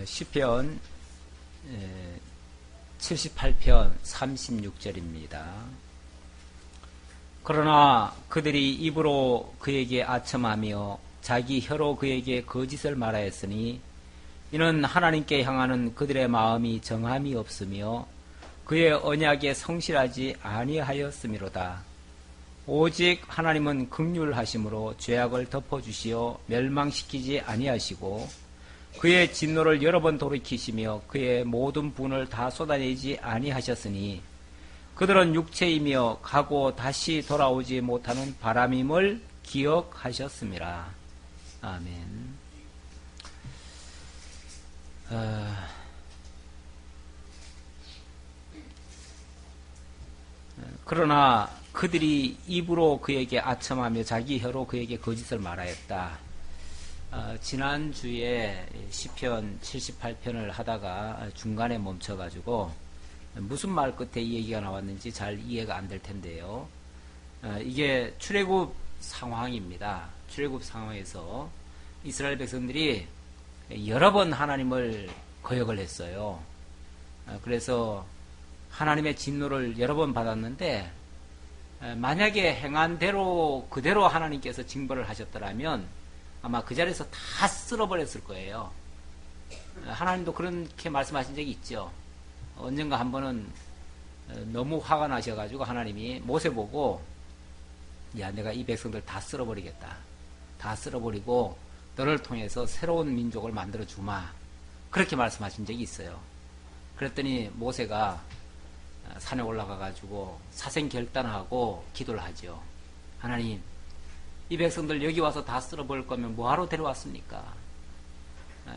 시편 78편 36절입니다. 그러나 그들이 입으로 그에게 아첨하며 자기 혀로 그에게 거짓을 말하였으니 이는 하나님께 향하는 그들의 마음이 정함이 없으며 그의 언약에 성실하지 아니하였음이로다. 오직 하나님은 긍휼하심으로 죄악을 덮어주시어 멸망시키지 아니하시고 그의 진노를 여러 번 돌이키시며 그의 모든 분을 다 쏟아내지 아니하셨으니 그들은 육체이며 가고 다시 돌아오지 못하는 바람임을 기억하셨습니다. 아멘. 그러나 그들이 입으로 그에게 아첨하며 자기 혀로 그에게 거짓을 말하였다. 지난주에 시편 78편을 하다가 중간에 멈춰가지고 무슨 말 끝에 이 얘기가 나왔는지 잘 이해가 안 될 텐데요. 이게 출애굽 상황입니다. 출애굽 상황에서 이스라엘 백성들이 여러 번 하나님을 거역을 했어요. 그래서 하나님의 진노를 여러 번 받았는데 만약에 행한 대로 그대로 하나님께서 징벌을 하셨더라면 아마 그 자리에서 다 쓸어버렸을 거예요. 하나님도 그렇게 말씀하신 적이 있죠. 언젠가 한 번은 너무 화가 나셔가지고 하나님이 모세 보고 야 내가 이 백성들 다 쓸어버리겠다. 다 쓸어버리고 너를 통해서 새로운 민족을 만들어 주마. 그렇게 말씀하신 적이 있어요. 그랬더니 모세가 산에 올라가가지고 사생결단하고 기도를 하죠. 하나님 이 백성들 여기 와서 다 쓸어버릴 거면 뭐하러 데려왔습니까?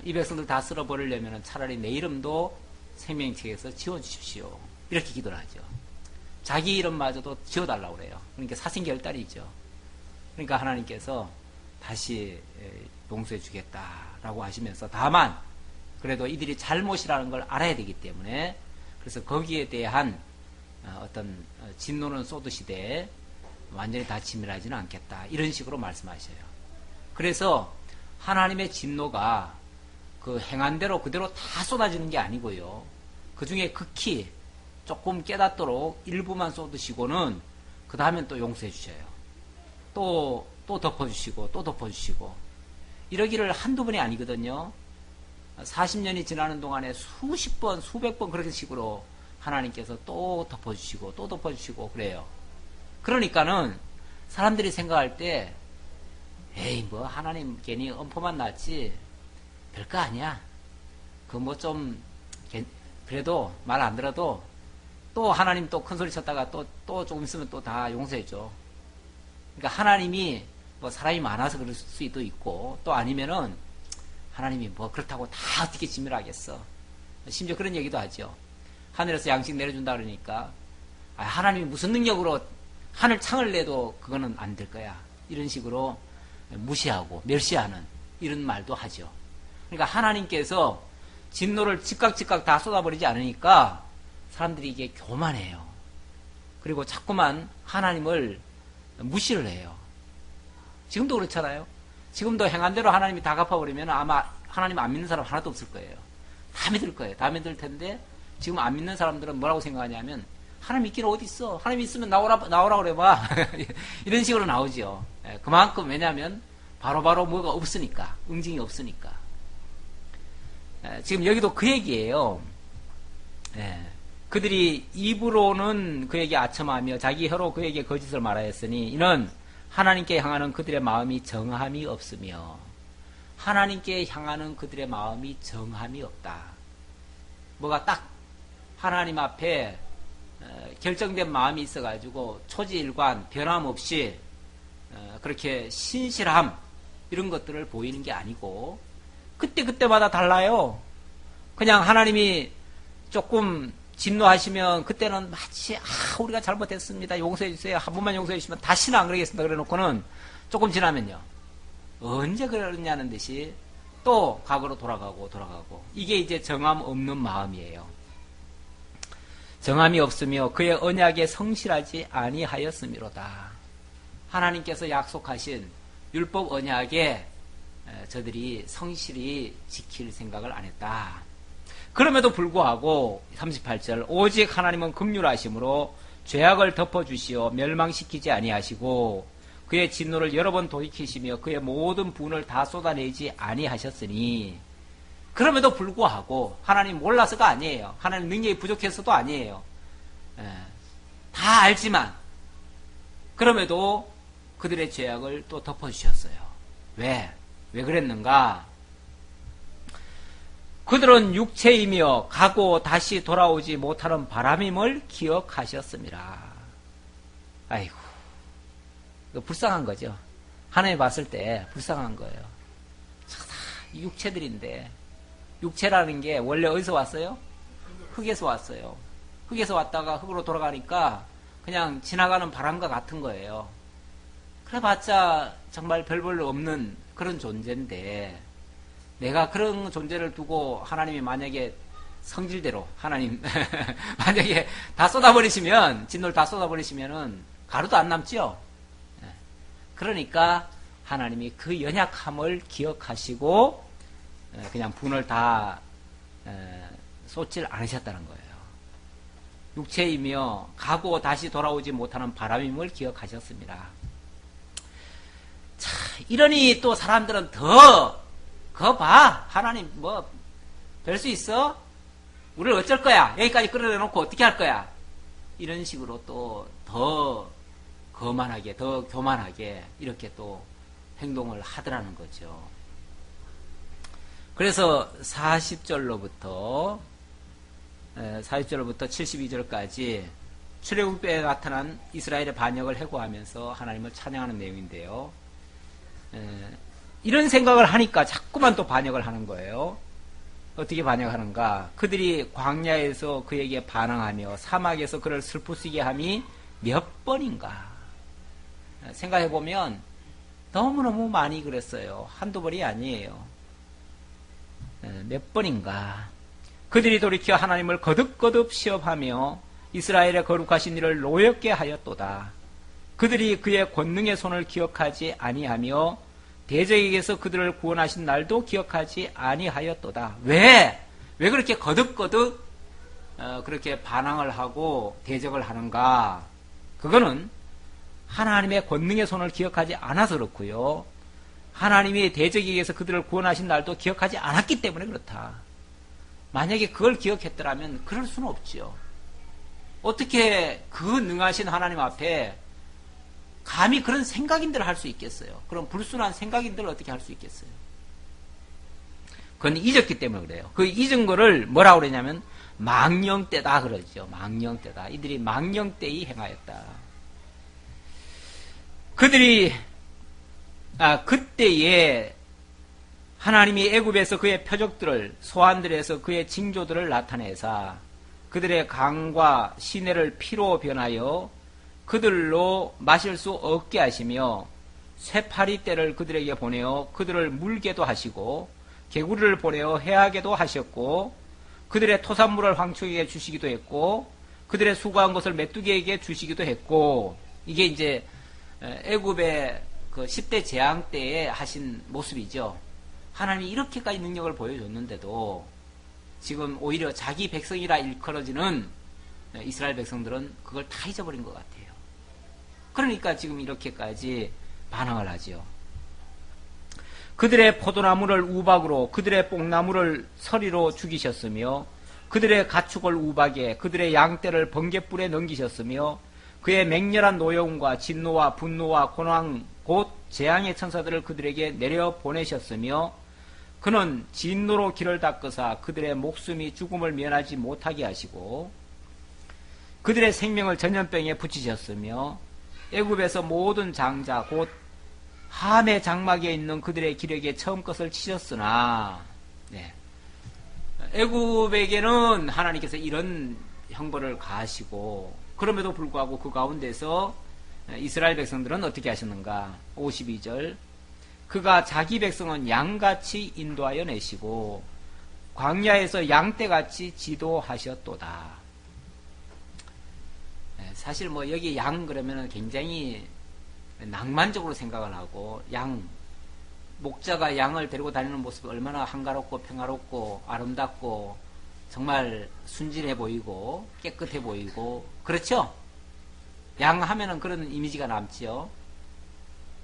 이 백성들 다 쓸어버리려면 차라리 내 이름도 생명책에서 지워주십시오. 이렇게 기도를 하죠. 자기 이름마저도 지워달라고 그래요. 그러니까 사생결단이죠. 그러니까 하나님께서 다시 용서해 주겠다라고 하시면서 다만 그래도 이들이 잘못이라는 걸 알아야 되기 때문에 그래서 거기에 대한 어떤 진노는 쏟으시되 완전히 다 진멸하지는 않겠다. 이런 식으로 말씀하셔요. 그래서 하나님의 진노가 그 행한 대로 그대로 다 쏟아지는 게 아니고요. 그 중에 극히 조금 깨닫도록 일부만 쏟으시고는 그 다음엔 또 용서해 주셔요. 또 덮어주시고 또 덮어주시고 이러기를 한두 번이 아니거든요. 40년이 지나는 동안에 수십 번 수백 번 그렇게 식으로 하나님께서 또 덮어주시고 또 덮어주시고 그래요. 그러니까는 사람들이 생각할 때 에이 뭐 하나님 괜히 엄포만 났지 별거 아니야. 그 뭐 좀 그래도 말 안 들어도 또 하나님 또 큰소리 쳤다가 또 조금 있으면 또 다 용서해줘. 그러니까 하나님이 뭐 사람이 많아서 그럴 수도 있고 또 아니면은 하나님이 뭐 그렇다고 다 어떻게 진멸하겠어. 심지어 그런 얘기도 하죠. 하늘에서 양식 내려준다 그러니까 하나님이 무슨 능력으로 하늘 창을 내도 그거는 안 될 거야. 이런 식으로 무시하고 멸시하는 이런 말도 하죠. 그러니까 하나님께서 진노를 즉각 다 쏟아버리지 않으니까 사람들이 이게 교만해요. 그리고 자꾸만 하나님을 무시를 해요. 지금도 그렇잖아요. 지금도 행한 대로 하나님이 다 갚아버리면 아마 하나님 안 믿는 사람 하나도 없을 거예요. 다 믿을 거예요. 다 믿을 텐데 지금 안 믿는 사람들은 뭐라고 생각하냐면 하나님 있기는 어디 있어? 하나님 있으면 나오라 그래봐. 이런 식으로 나오죠. 그만큼 왜냐하면 바로바로 뭐가 없으니까 응징이 없으니까. 지금 여기도 그 얘기예요. 그들이 입으로는 그에게 아첨하며 자기 혀로 그에게 거짓을 말하였으니 이는 하나님께 향하는 그들의 마음이 정함이 없으며 하나님께 향하는 그들의 마음이 정함이 없다. 뭐가 딱 하나님 앞에 결정된 마음이 있어가지고 초지일관 변함없이 그렇게 신실함 이런 것들을 보이는 게 아니고 그때마다 달라요. 그냥 하나님이 조금 진노하시면 그때는 마치 우리가 잘못했습니다. 용서해 주세요. 한 번만 용서해 주시면 다시는 안 그러겠습니다. 그래 놓고는 조금 지나면요. 언제 그러냐는 듯이 또 과거로 돌아가고 이게 이제 정함 없는 마음이에요. 정함이 없으며 그의 언약에 성실하지 아니하였음이로다. 하나님께서 약속하신 율법 언약에 저들이 성실히 지킬 생각을 안 했다. 그럼에도 불구하고 38절 오직 하나님은 긍휼하심으로 죄악을 덮어주시어 멸망시키지 아니하시고 그의 진노를 여러 번 돌이키시며 그의 모든 분을 다 쏟아내지 아니하셨으니 그럼에도 불구하고 하나님 몰라서가 아니에요. 하나님 능력이 부족해서도 아니에요. 다 알지만 그럼에도 그들의 죄악을 또 덮어주셨어요. 왜? 왜 그랬는가? 그들은 육체이며 가고 다시 돌아오지 못하는 바람임을 기억하셨습니다. 아이고, 이거 불쌍한 거죠. 하나님 봤을 때 불쌍한 거예요. 육체들인데, 육체라는 게 원래 어디서 왔어요? 흙에서 왔어요. 흙에서 왔다가 흙으로 돌아가니까 그냥 지나가는 바람과 같은 거예요. 그래봤자 정말 별 볼 없는 그런 존재인데 내가 그런 존재를 두고 하나님이 만약에 성질대로 하나님 만약에 다 쏟아버리시면 진노를 다 쏟아버리시면은 가루도 안 남죠. 그러니까 하나님이 그 연약함을 기억하시고 그냥 분을 다 쏟질 않으셨다는 거예요. 육체이며 가고 다시 돌아오지 못하는 바람임을 기억하셨습니다. 자, 이러니 또 사람들은 그거 봐. 하나님 뭐 별 수 있어? 우리를 어쩔 거야? 여기까지 끌어내놓고 어떻게 할 거야? 이런 식으로 또 더 거만하게, 더 교만하게 이렇게 또 행동을 하더라는 거죠. 그래서 40절로부터 72절까지 출애굽에 나타난 이스라엘의 반역을 해고하면서 하나님을 찬양하는 내용인데요. 이런 생각을 하니까 자꾸만 또 반역을 하는 거예요. 어떻게 반역하는가? 그들이 광야에서 그에게 반항하며 사막에서 그를 슬프시게 함이 몇 번인가? 생각해보면 너무너무 많이 그랬어요. 한두 번이 아니에요. 몇 번인가? 그들이 돌이켜 하나님을 거듭거듭 시험하며 이스라엘의 거룩하신 이를 노엽게 하였도다. 그들이 그의 권능의 손을 기억하지 아니하며 대적에게서 그들을 구원하신 날도 기억하지 아니하였도다. 왜? 왜 그렇게 거듭거듭 그렇게 반항을 하고 대적을 하는가? 그거는 하나님의 권능의 손을 기억하지 않아서 그렇고요. 하나님이 대적에게서 그들을 구원하신 날도 기억하지 않았기 때문에 그렇다. 만약에 그걸 기억했더라면 그럴 수는 없지요. 어떻게 그 능하신 하나님 앞에 감히 그런 생각인들을 할 수 있겠어요? 그런 불순한 생각인들을 어떻게 할 수 있겠어요? 그건 잊었기 때문에 그래요. 그 잊은 거를 뭐라고 그러냐면 망령때다 그러죠. 망령때다. 이들이 망령때이 행하였다. 그들이 그때에 하나님이 애굽에서 그의 표적들을 소환들에서 그의 징조들을 나타내사 그들의 강과 시내를 피로 변하여 그들로 마실 수 없게 하시며 쇠파리 떼를 그들에게 보내어 그들을 물게도 하시고 개구리를 보내어 해하게도 하셨고 그들의 토산물을 황충에게 주시기도 했고 그들의 수고한 것을 메뚜기에게 주시기도 했고 이게 이제 애굽의 그 10대 재앙 때에 하신 모습이죠. 하나님이 이렇게까지 능력을 보여줬는데도 지금 오히려 자기 백성이라 일컬어지는 이스라엘 백성들은 그걸 다 잊어버린 것 같아요. 그러니까 지금 이렇게까지 반항을 하지요. 그들의 포도나무를 우박으로 그들의 뽕나무를 서리로 죽이셨으며 그들의 가축을 우박에 그들의 양떼를 번갯불에 넘기셨으며 그의 맹렬한 노여움과 진노와 분노와 곤황 곧 재앙의 천사들을 그들에게 내려 보내셨으며 그는 진노로 길을 닦으사 그들의 목숨이 죽음을 면하지 못하게 하시고 그들의 생명을 전염병에 붙이셨으며 애굽에서 모든 장자 곧 함의 장막에 있는 그들의 기력에 처음 것을 치셨으나 애굽에게는 하나님께서 이런 형벌을 가하시고 그럼에도 불구하고 그 가운데서 이스라엘 백성들은 어떻게 하셨는가? 52절 그가 자기 백성은 양같이 인도하여 내시고 광야에서 양떼같이 지도하셨도다. 사실 뭐 여기 양 그러면은 굉장히 낭만적으로 생각을 하고 양 목자가 양을 데리고 다니는 모습이 얼마나 한가롭고 평화롭고 아름답고 정말 순진해 보이고 깨끗해 보이고 그렇죠? 양 하면은 그런 이미지가 남지요.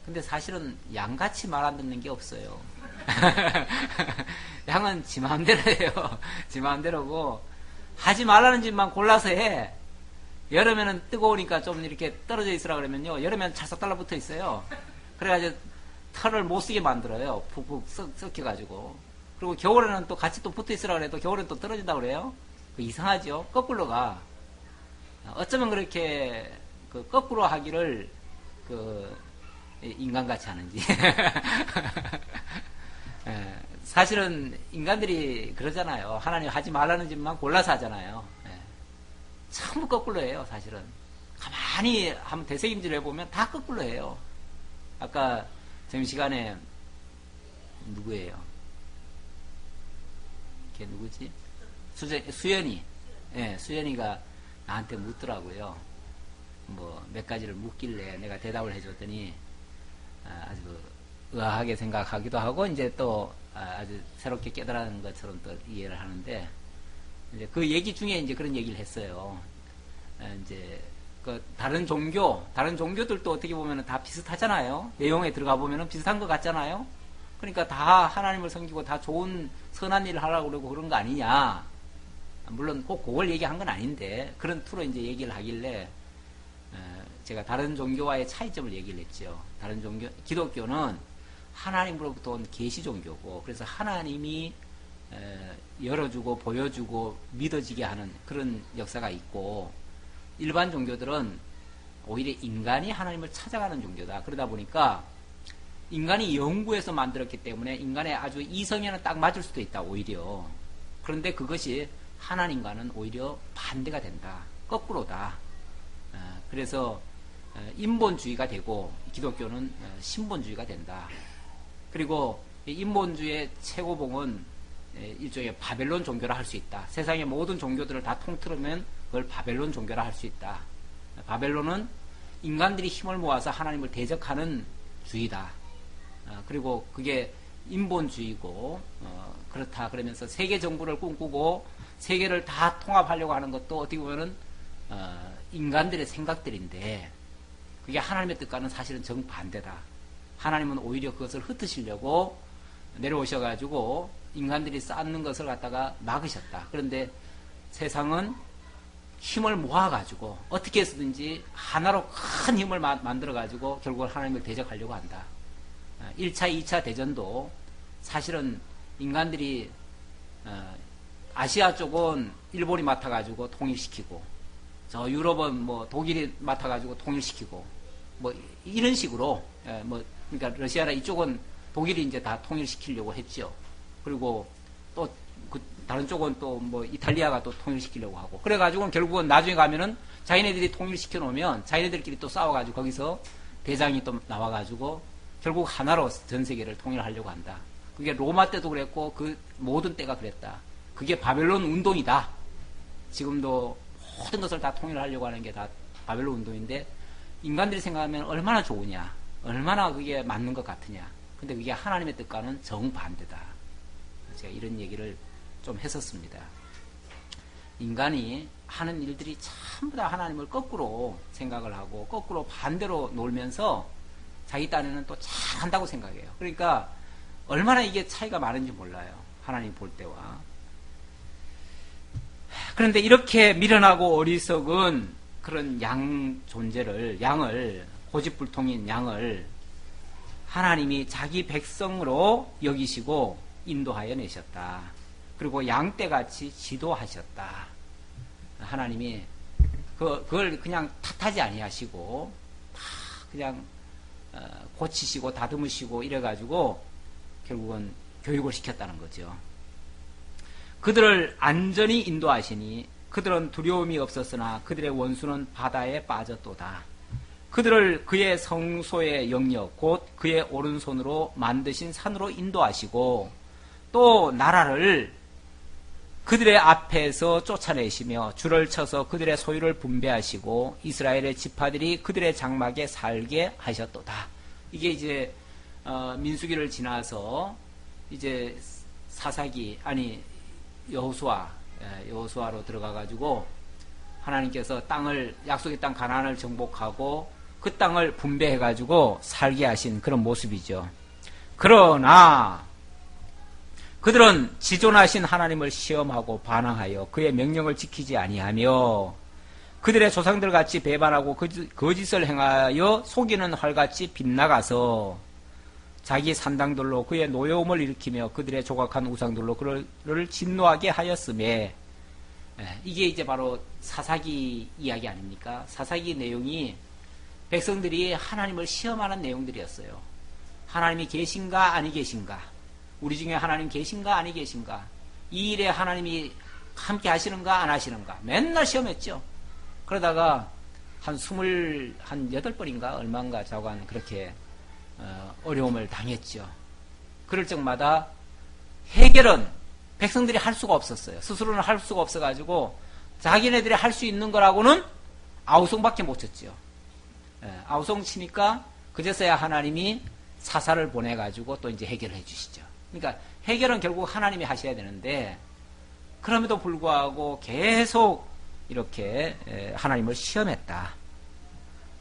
근데 사실은 양같이 말 안 듣는 게 없어요. 양은 지 마음대로 해요. 지 마음대로고 하지 말라는 짓만 골라서 해. 여름에는 뜨거우니까 좀 이렇게 떨어져 있으라 그러면요, 여름에는 찰싹 달라붙어 있어요. 그래가지고 털을 못 쓰게 만들어요. 푹푹 썩혀가지고. 그리고 겨울에는 또 같이 또 붙어 있으라 그래도 겨울에는 또 떨어진다고 그래요. 이상하죠? 거꾸로 가. 어쩌면 그렇게 거꾸로 하기를 인간같이 하는지. 사실은 인간들이 그러잖아요. 하나님 하지 말라는 짓만 골라서 하잖아요. 전부 거꾸로 해요, 사실은. 가만히 한번 되새김질 해보면 다 거꾸로 해요. 아까 점심시간에 누구예요? 걔 누구지? 수연이. 수연이가 나한테 묻더라고요. 뭐 몇 가지를 묻길래 내가 대답을 해줬더니 아주 의아하게 생각하기도 하고 이제 또 아주 새롭게 깨달은 것처럼 또 이해를 하는데, 이제 그 얘기 중에 이제 그런 얘기를 했어요. 이제 다른 종교들도 어떻게 보면 다 비슷하잖아요. 내용에 들어가 보면 비슷한 것 같잖아요. 그러니까 다 하나님을 섬기고 다 좋은 선한 일을 하려고 그러고 그런 거 아니냐. 물론 꼭 그걸 얘기한 건 아닌데 그런 투로 이제 얘기를 하길래 제가 다른 종교와의 차이점을 얘기를 했죠. 다른 종교, 기독교는 하나님으로부터 온 계시 종교고, 그래서 하나님이 열어주고 보여주고 믿어지게 하는 그런 역사가 있고, 일반 종교들은 오히려 인간이 하나님을 찾아가는 종교다. 그러다 보니까 인간이 영구에서 만들었기 때문에 인간의 아주 이성에는 딱 맞을 수도 있다, 오히려. 그런데 그것이 하나님과는 오히려 반대가 된다. 거꾸로다. 그래서 인본주의가 되고 기독교는 신본주의가 된다. 그리고 인본주의의 최고봉은 일종의 바벨론 종교라 할 수 있다. 세상의 모든 종교들을 다 통틀으면 그걸 바벨론 종교라 할 수 있다. 바벨론은 인간들이 힘을 모아서 하나님을 대적하는 주의다. 그리고 그게 인본주의고 그렇다 그러면서 세계 정부를 꿈꾸고 세계를 다 통합하려고 하는 것도 어떻게 보면은 인간들의 생각들인데, 그게 하나님의 뜻과는 사실은 정반대다. 하나님은 오히려 그것을 흩으시려고 내려오셔가지고 인간들이 쌓는 것을 갖다가 막으셨다. 그런데 세상은 힘을 모아가지고 어떻게 해서든지 하나로 큰 힘을 만들어가지고 결국은 하나님을 대적하려고 한다. 1차, 2차 대전도 사실은 인간들이 아시아 쪽은 일본이 맡아가지고 통일시키고, 저 유럽은 뭐 독일이 맡아가지고 통일시키고, 뭐 이런 식으로, 그러니까 러시아나 이쪽은 독일이 이제 다 통일시키려고 했죠. 그리고 또 다른 쪽은 또 뭐 이탈리아가 또 통일시키려고 하고, 그래가지고 결국은 나중에 가면은 자기네들이 통일시켜 놓으면 자기네들끼리 또 싸워가지고 거기서 대장이 또 나와가지고 결국 하나로 전 세계를 통일하려고 한다. 그게 로마 때도 그랬고 그 모든 때가 그랬다. 그게 바벨론 운동이다. 지금도 모든 것을 다 통일하려고 하는 게 다 바벨론 운동인데, 인간들이 생각하면 얼마나 좋으냐, 얼마나 그게 맞는 것 같으냐. 근데 그게 하나님의 뜻과는 정반대다. 제가 이런 얘기를 좀 했었습니다. 인간이 하는 일들이 전부 다 하나님을 거꾸로 생각을 하고 거꾸로 반대로 놀면서 자기 딴에는 또 잘한다고 생각해요. 그러니까 얼마나 이게 차이가 많은지 몰라요, 하나님 볼 때와. 그런데 이렇게 미련하고 어리석은 그런 양을 고집불통인 양을 하나님이 자기 백성으로 여기시고 인도하여 내셨다. 그리고 양떼같이 지도하셨다. 하나님이 그걸 그냥 탓하지 아니하시고 다 그냥 고치시고 다듬으시고 이래가지고 결국은 교육을 시켰다는 거죠. 그들을 안전히 인도하시니 그들은 두려움이 없었으나 그들의 원수는 바다에 빠졌도다. 그들을 그의 성소의 영역 곧 그의 오른손으로 만드신 산으로 인도하시고 또 나라를 그들의 앞에서 쫓아내시며 줄을 쳐서 그들의 소유를 분배하시고 이스라엘의 지파들이 그들의 장막에 살게 하셨도다. 이게 이제 민수기를 지나서 이제 사사기 아니 여호수아로 들어가 가지고 하나님께서 땅을 약속의 땅 가나안을 정복하고 그 땅을 분배해 가지고 살게 하신 그런 모습이죠. 그러나 그들은 지존하신 하나님을 시험하고 반항하여 그의 명령을 지키지 아니하며 그들의 조상들 같이 배반하고 거짓을 행하여 속이는 활같이 빗나가서 자기 산당들로 그의 노여움을 일으키며 그들의 조각한 우상들로 그를 진노하게 하였음에, 이게 이제 바로 사사기 이야기 아닙니까? 사사기 내용이 백성들이 하나님을 시험하는 내용들이었어요. 하나님이 계신가 아니 계신가, 우리 중에 하나님 계신가 아니 계신가, 이 일에 하나님이 함께 하시는가 안 하시는가 맨날 시험했죠. 그러다가 한 28번인가 얼마인가 자관 그렇게 어려움을 당했죠. 그럴 적마다 해결은 백성들이 할 수가 없었어요. 스스로는 할 수가 없어가지고 자기네들이 할 수 있는 거라고는 아우성밖에 못 쳤죠. 아우성 치니까 그제서야 하나님이 사사를 보내가지고 또 이제 해결해 주시죠. 그러니까 해결은 결국 하나님이 하셔야 되는데, 그럼에도 불구하고 계속 이렇게 하나님을 시험했다.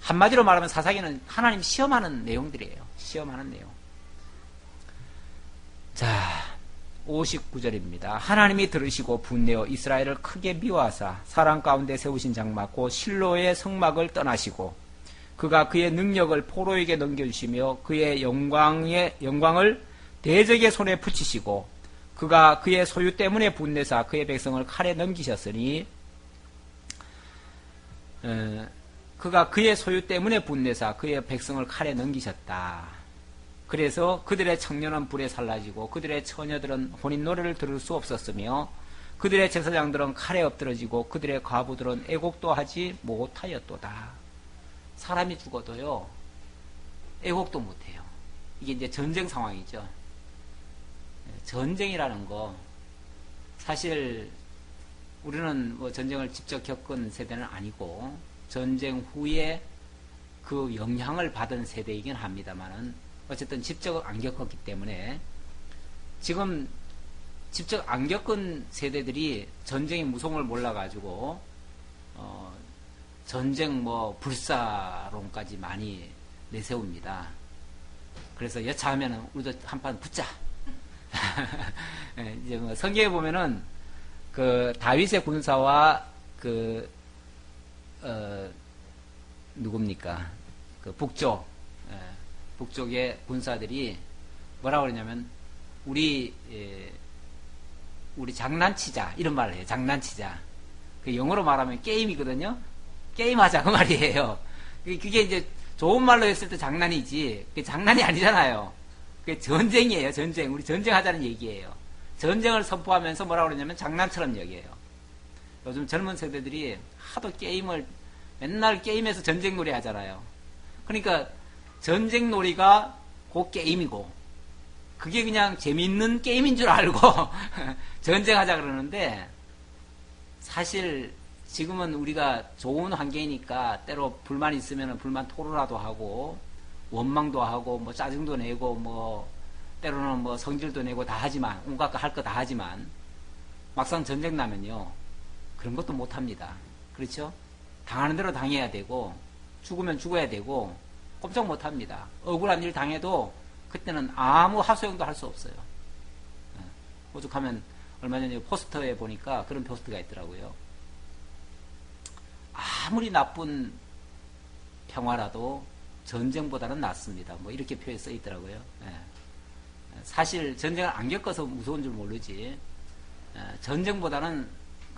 한마디로 말하면 사사기는 하나님 시험하는 내용들이에요. 시험하는 내용. 자, 59절입니다. 하나님이 들으시고 분내어 이스라엘을 크게 미워하사 사람 가운데 세우신 장막 곧 실로의 성막을 떠나시고 그가 그의 능력을 포로에게 넘겨주시며 그의 영광을 대적의 손에 붙이시고 그가 그의 소유 때문에 분내사 그의 백성을 칼에 넘기셨으니, 그가 그의 소유 때문에 분내사 그의 백성을 칼에 넘기셨다. 그래서 그들의 청년은 불에 살라지고 그들의 처녀들은 혼인 노래를 들을 수 없었으며 그들의 제사장들은 칼에 엎드러지고 그들의 과부들은 애곡도 하지 못하였도다. 사람이 죽어도요 애곡도 못해요. 이게 이제 전쟁 상황이죠. 전쟁이라는 거, 사실 우리는 뭐 전쟁을 직접 겪은 세대는 아니고 전쟁 후에 그 영향을 받은 세대이긴 합니다만은 어쨌든 직접 안 겪었기 때문에, 지금 직접 안 겪은 세대들이 전쟁의 무서움을 몰라가지고 전쟁 뭐 불사론까지 많이 내세웁니다. 그래서 여차하면은 우리도 한판 붙자. 이제 뭐 성경에 보면은 그 다윗의 군사와 그 누굽니까? 그 북쪽의 군사들이 뭐라고 그러냐면 우리 장난치자 이런 말을 해요. 장난치자. 그 영어로 말하면 게임이거든요. 게임하자 그 말이에요. 그게 이제 좋은 말로 했을 때 장난이지 그게 장난이 아니잖아요. 그게 전쟁이에요. 전쟁. 우리 전쟁하자는 얘기예요. 전쟁을 선포하면서 뭐라고 그러냐면 장난처럼 여겨요. 요즘 젊은 세대들이 하도 게임을 맨날 게임에서 전쟁놀이 하잖아요. 그러니까 전쟁놀이가 그 게임이고 그게 그냥 재밌는 게임인 줄 알고 전쟁하자 그러는데, 사실 지금은 우리가 좋은 환경이니까 때로 불만 있으면 불만 토로라도 하고 원망도 하고 뭐 짜증도 내고 뭐 때로는 뭐 성질도 내고 다 하지만 온갖 거 할 거 다 하지만 막상 전쟁 나면요 그런 것도 못 합니다. 그렇죠? 당하는 대로 당해야 되고 죽으면 죽어야 되고 꼼짝 못 합니다. 억울한 일 당해도 그때는 아무 하소연도 할 수 없어요. 오죽하면 얼마 전에 포스터에 보니까 그런 포스터가 있더라고요. 아무리 나쁜 평화라도 전쟁보다는 낫습니다. 뭐 이렇게 표에 써 있더라고요. 사실 전쟁을 안 겪어서 무서운 줄 모르지 전쟁보다는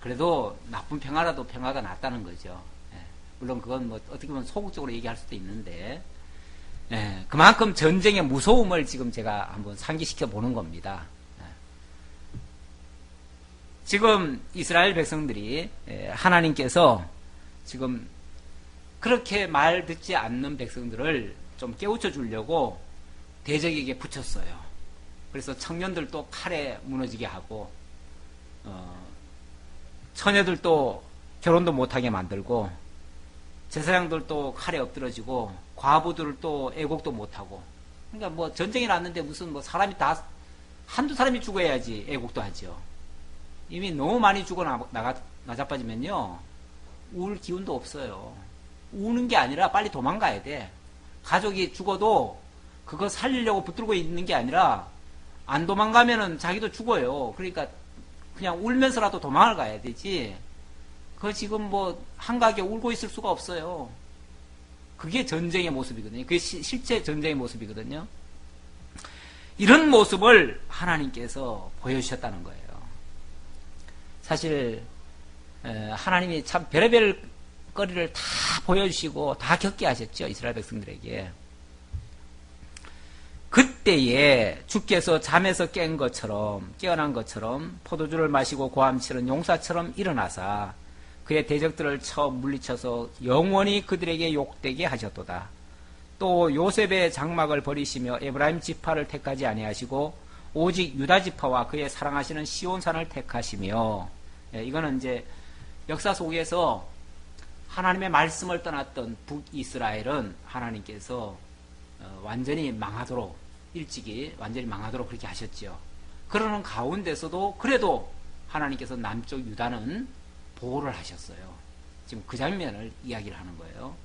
그래도 나쁜 평화라도 평화가 낫다는 거죠. 물론 그건 뭐 어떻게 보면 소극적으로 얘기할 수도 있는데, 그만큼 전쟁의 무서움을 지금 제가 한번 상기시켜 보는 겁니다. 지금 이스라엘 백성들이 하나님께서 지금 그렇게 말 듣지 않는 백성들을 좀 깨우쳐 주려고 대적에게 붙였어요. 그래서 청년들도 칼에 무너지게 하고 처녀들도 결혼도 못하게 만들고 제사장들도 칼에 엎드러지고 과부들도 애곡도 못하고 그러니까 뭐 전쟁이 났는데 무슨 뭐 사람이 다 한두 사람이 죽어야지 애국도 하죠. 이미 너무 많이 죽어 나자빠지면요 울 기운도 없어요. 우는 게 아니라 빨리 도망가야 돼. 가족이 죽어도 그거 살리려고 붙들고 있는 게 아니라 안 도망가면은 자기도 죽어요. 그러니까 그냥 울면서라도 도망을 가야 되지. 그거 지금 뭐 한가하게 울고 있을 수가 없어요. 그게 전쟁의 모습이거든요. 그게 실제 전쟁의 모습이거든요. 이런 모습을 하나님께서 보여주셨다는 거예요. 사실 하나님이 참 별의별 거리를 다 보여주시고 다 겪게 하셨죠. 이스라엘 백성들에게. 그때에 주께서 잠에서 깨어난 것처럼 포도주를 마시고 고함치는 용사처럼 일어나사 그의 대적들을 쳐 물리쳐서 영원히 그들에게 욕되게 하셨도다. 또 요셉의 장막을 버리시며 에브라임 지파를 택하지 아니하시고 오직 유다 지파와 그의 사랑하시는 시온산을 택하시며, 이거는 이제 역사 속에서 하나님의 말씀을 떠났던 북이스라엘은 하나님께서 완전히 망하도록, 일찍이 완전히 망하도록 그렇게 하셨죠. 그러는 가운데서도 그래도 하나님께서 남쪽 유다는 보호를 하셨어요. 지금 그 장면을 이야기를 하는 거예요.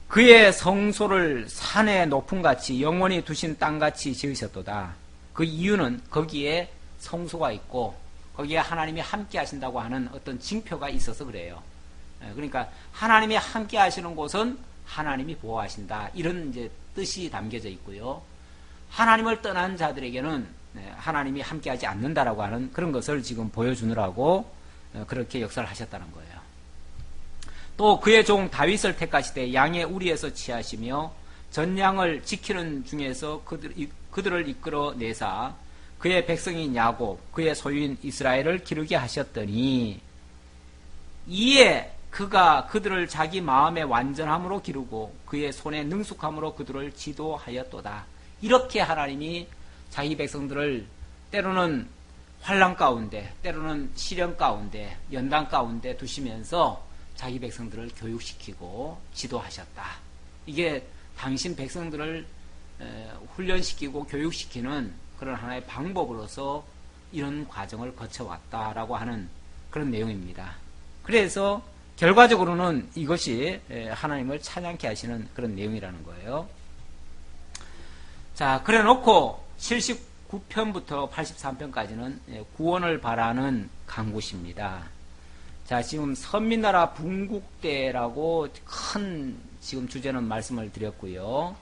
그의 성소를 산의 높음같이 영원히 두신 땅같이 지으셨도다. 그 이유는 거기에 성소가 있고 거기에 하나님이 함께 하신다고 하는 어떤 징표가 있어서 그래요. 그러니까 하나님이 함께 하시는 곳은 하나님이 보호하신다. 이런 이제 뜻이 담겨져 있고요. 하나님을 떠난 자들에게는 하나님이 함께 하지 않는다라고 하는 그런 것을 지금 보여주느라고 그렇게 역사를 하셨다는 거예요. 또 그의 종 다윗을 택하시되 양의 우리에서 취하시며 전양을 지키는 중에서 그들을 이끌어 내사 그의 백성인 야곱 그의 소유인 이스라엘을 기르게 하셨더니 이에 그가 그들을 자기 마음의 완전함으로 기르고 그의 손의 능숙함으로 그들을 지도하였도다. 이렇게 하나님이 자기 백성들을 때로는 환난 가운데 때로는 시련 가운데 연단 가운데 두시면서 자기 백성들을 교육시키고 지도하셨다. 이게 당신 백성들을 훈련시키고 교육시키는 그런 하나의 방법으로서 이런 과정을 거쳐왔다라고 하는 그런 내용입니다. 그래서 결과적으로는 이것이 하나님을 찬양케 하시는 그런 내용이라는 거예요. 자, 그래 놓고 79편부터 83편까지는 구원을 바라는 간구십니다. 자, 지금 선민나라 분국대라고 큰 지금 주제는 말씀을 드렸고요.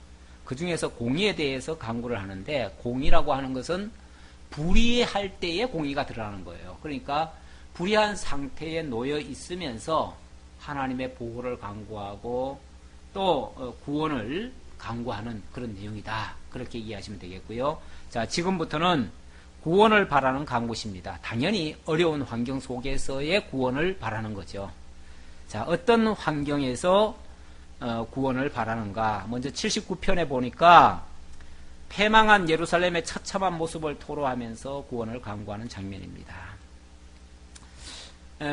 그 중에서 공의에 대해서 간구를 하는데, 공의라고 하는 것은 불의할 때의 공의가 드러나는 거예요. 그러니까 불의한 상태에 놓여 있으면서 하나님의 보호를 간구하고 또 구원을 간구하는 그런 내용이다. 그렇게 이해하시면 되겠고요. 자, 지금부터는 구원을 바라는 간구십니다. 당연히 어려운 환경 속에서의 구원을 바라는 거죠. 자, 어떤 환경에서 구원을 바라는가? 먼저 79편에 보니까 패망한 예루살렘의 처참한 모습을 토로하면서 구원을 간구하는 장면입니다.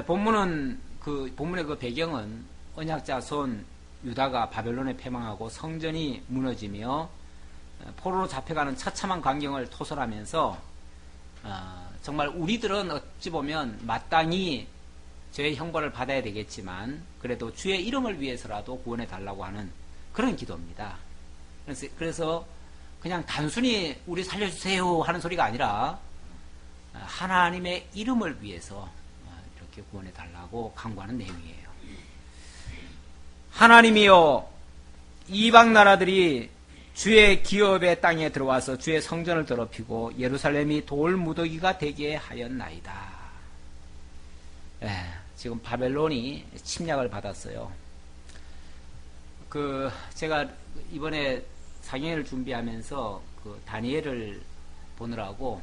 본문의 그 배경은 언약자손 유다가 바벨론에 패망하고 성전이 무너지며 포로로 잡혀가는 처참한 광경을 토설하면서 정말 우리들은 어찌 보면 마땅히 죄의 형벌을 받아야 되겠지만 그래도 주의 이름을 위해서라도 구원해 달라고 하는 그런 기도입니다. 그래서 그냥 단순히 우리 살려주세요 하는 소리가 아니라 하나님의 이름을 위해서 이렇게 구원해 달라고 간구하는 내용이에요. 하나님이여, 이방 나라들이 주의 기업의 땅에 들어와서 주의 성전을 더럽히고 예루살렘이 돌무더기가 되게 하였나이다. 지금 바벨론이 침략을 받았어요. 제가 이번에 상영회를 준비하면서 다니엘을 보느라고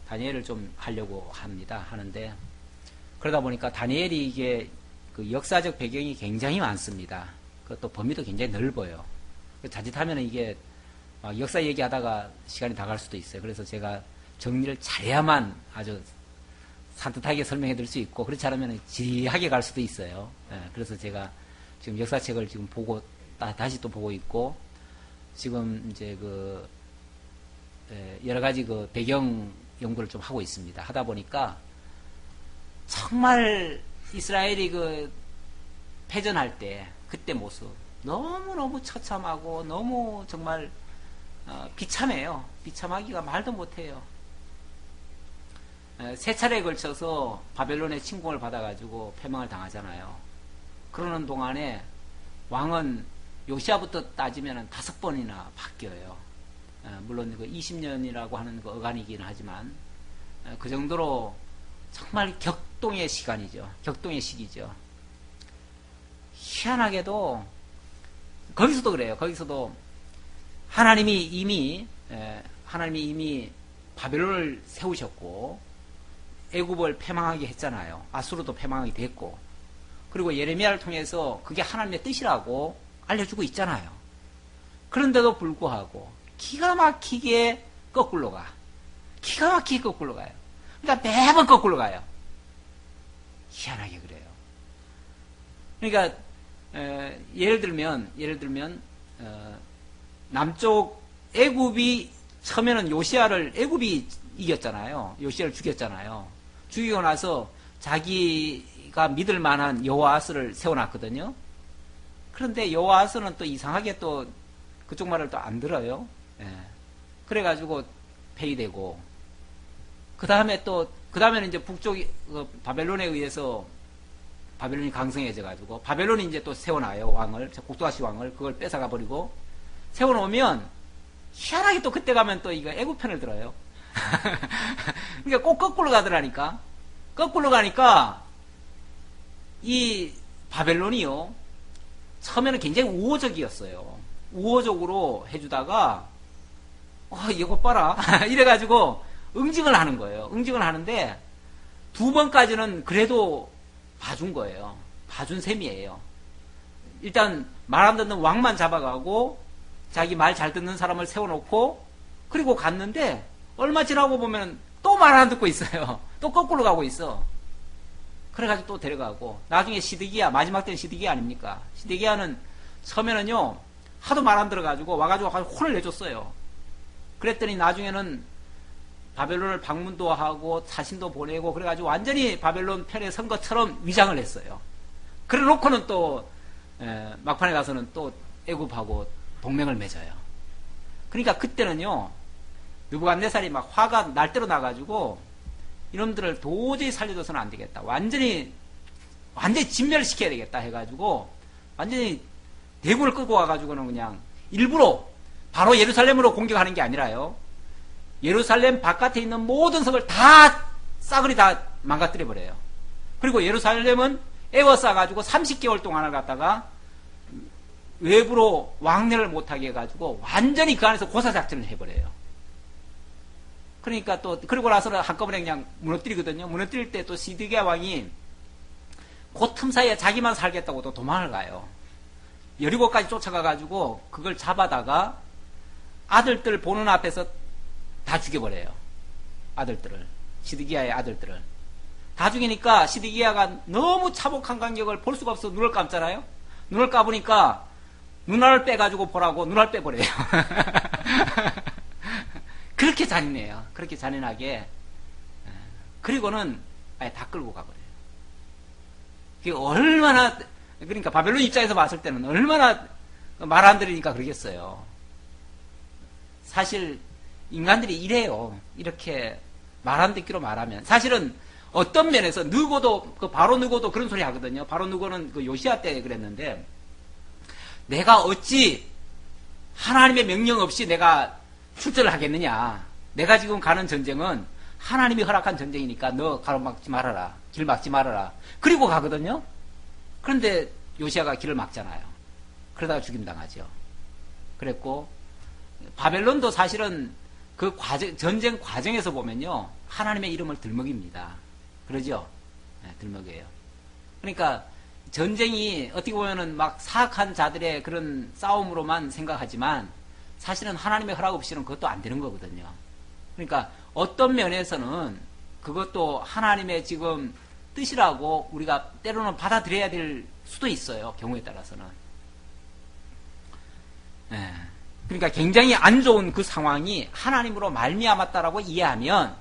다니엘을 좀 하려고 하는데, 그러다 보니까 다니엘이 이게 역사적 배경이 굉장히 많습니다. 그것도 범위도 굉장히 넓어요. 자칫하면 이게 역사 얘기하다가 시간이 다 갈 수도 있어요. 그래서 제가 정리를 잘해야만 아주 산뜻하게 설명해 드릴 수 있고, 그렇지 않으면 지리하게 갈 수도 있어요. 그래서 제가 지금 역사책을 지금 보고 다시 또 보고 있고, 지금 이제 여러 가지 배경 연구를 좀 하고 있습니다. 하다 보니까 정말 이스라엘이 패전할 때 그때 모습 너무너무 처참하고 너무 정말 비참해요. 비참하기가 말도 못해요. 세 차례에 걸쳐서 바벨론의 침공을 받아가지고 패망을 당하잖아요. 그러는 동안에 왕은 요시아부터 따지면 5번이나 바뀌어요. 물론 20년이라고 하는 어간이긴 하지만 그 정도로 정말 격동의 시간이죠. 격동의 시기죠. 희한하게도 거기서도 그래요. 거기서도 하나님이 이미 바벨론을 세우셨고 애굽을 패망하게 했잖아요. 아수르도 패망하게 됐고, 그리고 예레미야를 통해서 그게 하나님의 뜻이라고 알려주고 있잖아요. 그런데도 불구하고 기가 막히게 거꾸로 가. 기가 막히게 거꾸로 가요. 그러니까 매번 거꾸로 가요. 희한하게 그래요. 그러니까 예를 들면 남쪽 애굽이 처음에는 애굽이 이겼잖아요. 요시아를 죽였잖아요. 죽이고 나서 자기가 믿을 만한 여호아스를 세워놨거든요. 그런데 여호아스는 또 이상하게 또 그쪽 말을 또 안 들어요. 그래가지고 폐위되고, 그 다음에는 이제 북쪽 바벨론에 의해서 바벨론이 강성해져가지고 바벨론이 이제 또 세워놔요. 왕을, 곡도아시 왕을. 그걸 뺏어가 버리고 세워놓으면 희한하게 또 그때 가면 또 이거 애굽 편을 들어요. 그러니까 꼭 거꾸로 가더라니까. 거꾸로 가니까 이 바벨론이요, 처음에는 굉장히 우호적이었어요. 우호적으로 해주다가 이거 봐라 이래가지고 응징을 하는 거예요. 응징을 하는데 2번까지는 그래도 봐준 거예요. 봐준 셈이에요. 일단 말 안 듣는 왕만 잡아가고 자기 말 잘 듣는 사람을 세워놓고 그리고 갔는데 얼마 지나고 보면 또 말 안 듣고 있어요. 또 거꾸로 가고 있어. 그래가지고 또 데려가고, 나중에 시드기야, 마지막 때는 시드기야 아닙니까? 시드기야는 처음에는요 하도 말 안 들어가지고 와가지고 혼을 내줬어요. 그랬더니 나중에는 바벨론을 방문도 하고 사신도 보내고 그래가지고 완전히 바벨론 편에 선 것처럼 위장을 했어요. 그래 놓고는 또 막판에 가서는 또 애굽하고 동맹을 맺어요. 그러니까 그때는요 느부갓네살이 막 화가 날 대로 나가지고 이놈들을 도저히 살려줘서는 안 되겠다, 완전히 진멸시켜야 되겠다 해가지고 완전히 대군을 끌고 와가지고는 그냥 일부러 바로 예루살렘으로 공격하는 게 아니라요, 예루살렘 바깥에 있는 모든 성을 다 싸그리 다 망가뜨려 버려요. 그리고 예루살렘은 에워싸가지고 30개월 동안을 갖다가 외부로 왕래를 못하게 해가지고 완전히 그 안에서 고사작전을 해버려요. 그러니까 또 그리고 나서는 한꺼번에 그냥 무너뜨리거든요. 무너뜨릴 때 또 시드기야 왕이 그 틈 사이에 자기만 살겠다고 또 도망을 가요. 여리고까지 쫓아가가지고 그걸 잡아다가 아들들 보는 앞에서 다 죽여버려요. 아들들을, 시드기야의 아들들을 다 죽이니까 시드기야가 너무 참혹한 간격을 볼 수가 없어 눈을 감잖아요. 눈을 감으니까 눈알을 빼가지고 보라고 눈알 빼버려요. 그렇게 잔인해요. 그렇게 잔인하게. 그리고는 아예 다 끌고 가버려요. 그게 얼마나, 그러니까 바벨론 입장에서 봤을 때는 얼마나 말 안 들으니까 그러겠어요. 사실 인간들이 이래요. 이렇게 말 안 듣기로 말하면. 사실은 어떤 면에서 느고도, 바로 느고도 그런 소리 하거든요. 바로 느고는 요시아 때 그랬는데, 내가 어찌 하나님의 명령 없이 내가 출전을 하겠느냐. 내가 지금 가는 전쟁은 하나님이 허락한 전쟁이니까 너 가로막지 말아라. 길 막지 말아라. 그리고 가거든요. 그런데 요시아가 길을 막잖아요. 그러다가 죽임당하죠. 그랬고 바벨론도 사실은 그 전쟁 과정에서 보면요 하나님의 이름을 들먹입니다. 그러죠? 네, 들먹여요. 그러니까 전쟁이 어떻게 보면은 막 사악한 자들의 그런 싸움으로만 생각하지만 사실은 하나님의 허락 없이는 그것도 안 되는 거거든요. 그러니까 어떤 면에서는 그것도 하나님의 지금 뜻이라고 우리가 때로는 받아들여야 될 수도 있어요. 경우에 따라서는. 네. 그러니까 굉장히 안 좋은 그 상황이 하나님으로 말미암았다라고 이해하면